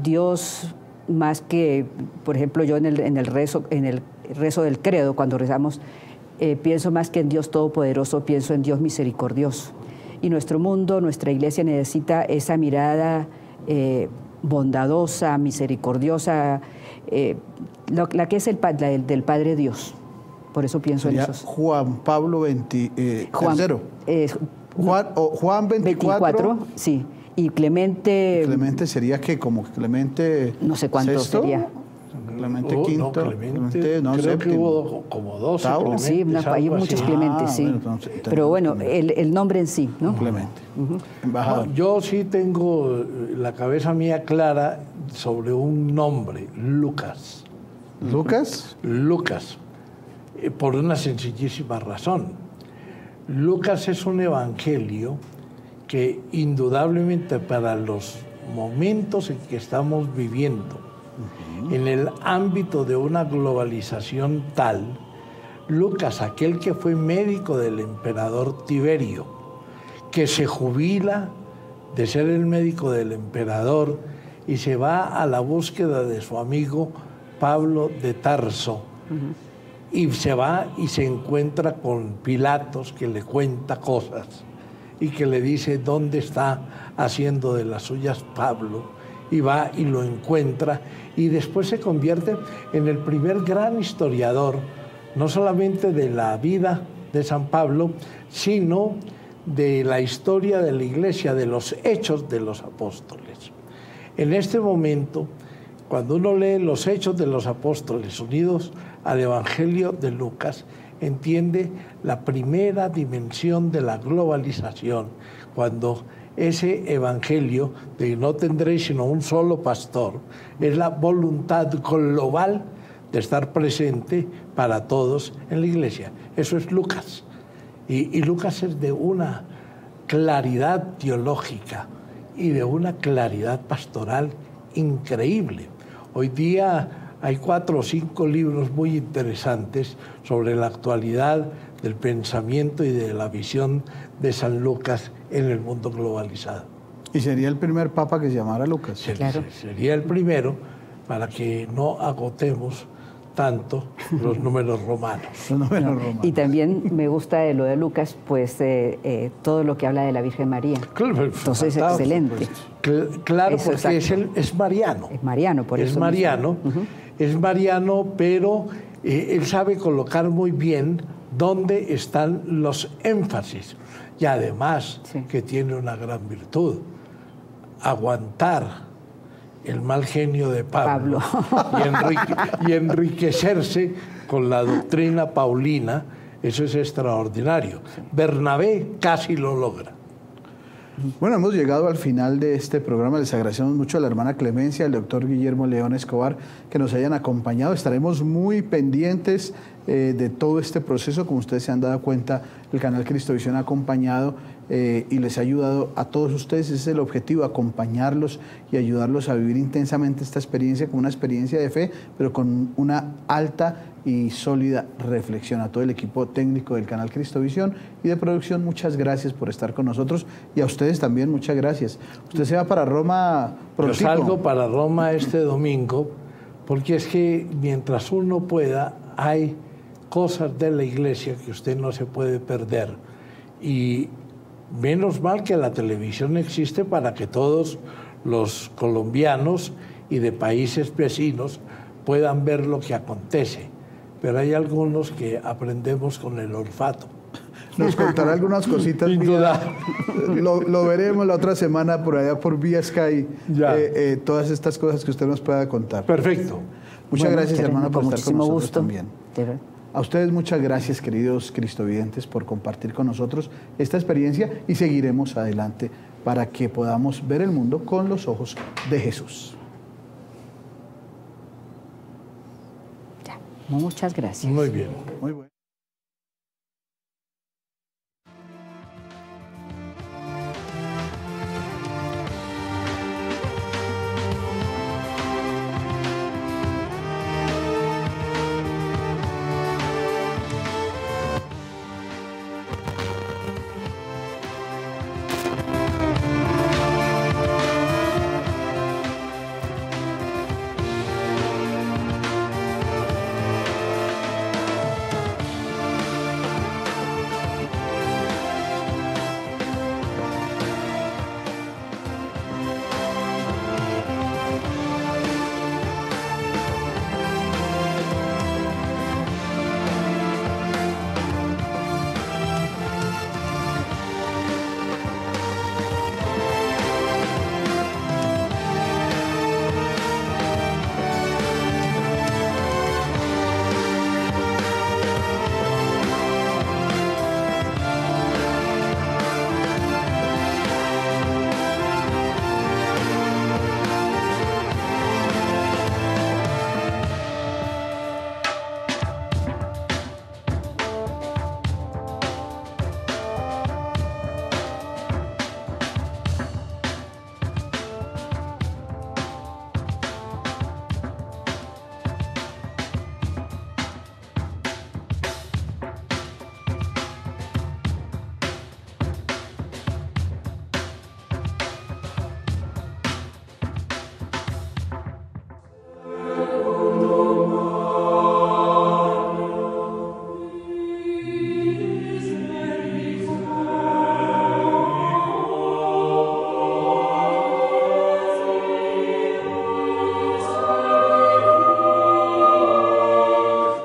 Speaker 5: Dios, más que, por ejemplo, yo en el rezo del credo, cuando rezamos, pienso más que en Dios Todopoderoso, pienso en Dios misericordioso. Y nuestro mundo, nuestra iglesia necesita esa mirada bondadosa, misericordiosa, la que es del Padre Dios. Por eso pienso en esos.
Speaker 2: Juan Pablo III. Juan 24.
Speaker 5: Sí. Y Clemente...
Speaker 2: Clemente sería que como Clemente...
Speaker 5: No sé cuánto sería.
Speaker 2: Clemente V.
Speaker 4: No, Clemente, creo que hubo como 12 Clementes.
Speaker 5: Sí, hay muchos Clementes, sí. Bueno, entonces, pero bueno, el nombre en sí, ¿no?
Speaker 2: Clemente.
Speaker 4: Embajador. Yo sí tengo la cabeza mía clara sobre un nombre, Lucas.
Speaker 2: ¿Lucas?
Speaker 4: Lucas. Por una sencillísima razón. Lucas es un evangelio que indudablemente para los momentos en que estamos viviendo, en el ámbito de una globalización tal, Lucas, aquel que fue médico del emperador Tiberio, que se jubila de ser el médico del emperador y se va a la búsqueda de su amigo Pablo de Tarso, y se va y se encuentra con Pilatos, que le cuenta cosas y que le dice dónde está haciendo de las suyas Pablo, y va y lo encuentra, y después se convierte en el primer gran historiador, no solamente de la vida de San Pablo, sino de la historia de la Iglesia, de los hechos de los apóstoles. En este momento, cuando uno lee los hechos de los apóstoles unidos al Evangelio de Lucas, entiende la primera dimensión de la globalización, cuando ese evangelio de no tendréis sino un solo pastor es la voluntad global de estar presente para todos en la iglesia. Eso es Lucas. Y Lucas es de una claridad teológica y de una claridad pastoral increíble. Hoy día hay 4 o 5 libros muy interesantes sobre la actualidad del pensamiento y de la visión de San Lucas en el mundo globalizado.
Speaker 2: ¿Y sería el primer papa que se llamara Lucas?
Speaker 5: Claro.
Speaker 4: Sería el primero, para que no agotemos tanto los números romanos.
Speaker 5: Y también me gusta de lo de Lucas, pues todo lo que habla de la Virgen María.
Speaker 4: Claro,
Speaker 5: entonces, excelente.
Speaker 4: Claro, porque es mariano.
Speaker 5: Es mariano, por eso.
Speaker 4: Es mariano, es mariano, pero él sabe colocar muy bien dónde están los énfasis. Y además, que tiene una gran virtud, aguantar el mal genio de Pablo. Y enriquecerse con la doctrina paulina, eso es extraordinario. Bernabé casi lo logra.
Speaker 2: Bueno, hemos llegado al final de este programa. Les agradecemos mucho a la hermana Clemencia, al doctor Guillermo León Escobar, que nos hayan acompañado. Estaremos muy pendientes de todo este proceso. Como ustedes se han dado cuenta, el canal Cristovisión ha acompañado y les ha ayudado a todos ustedes. Ese es el objetivo, acompañarlos y ayudarlos a vivir intensamente esta experiencia, como una experiencia de fe, pero con una alta y sólida reflexión. A todo el equipo técnico del canal Cristovisión y de producción, muchas gracias por estar con nosotros, y a ustedes también muchas gracias. Usted se va para Roma pronto.
Speaker 4: Yo salgo para Roma este domingo, porque es que mientras uno pueda, hay cosas de la iglesia que usted no se puede perder. Y menos mal que la televisión existe para que todos los colombianos y de países vecinos puedan ver lo que acontece. Pero hay algunos que aprendemos con el olfato.
Speaker 2: Nos contará algunas cositas.
Speaker 4: Sin duda.
Speaker 2: Lo veremos la otra semana por allá por vía Sky. Todas estas cosas que usted nos pueda contar.
Speaker 4: Perfecto.
Speaker 2: Muchas gracias, hermano, por estar con nosotros
Speaker 5: gusto.
Speaker 2: también. A ustedes muchas gracias, queridos cristovidentes, por compartir con nosotros esta experiencia y seguiremos adelante para que podamos ver el mundo con los ojos de Jesús.
Speaker 5: Ya. Muchas gracias.
Speaker 4: Muy bien.
Speaker 2: Muy bueno.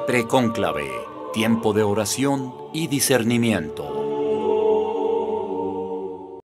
Speaker 1: Precónclave, tiempo de oración y discernimiento.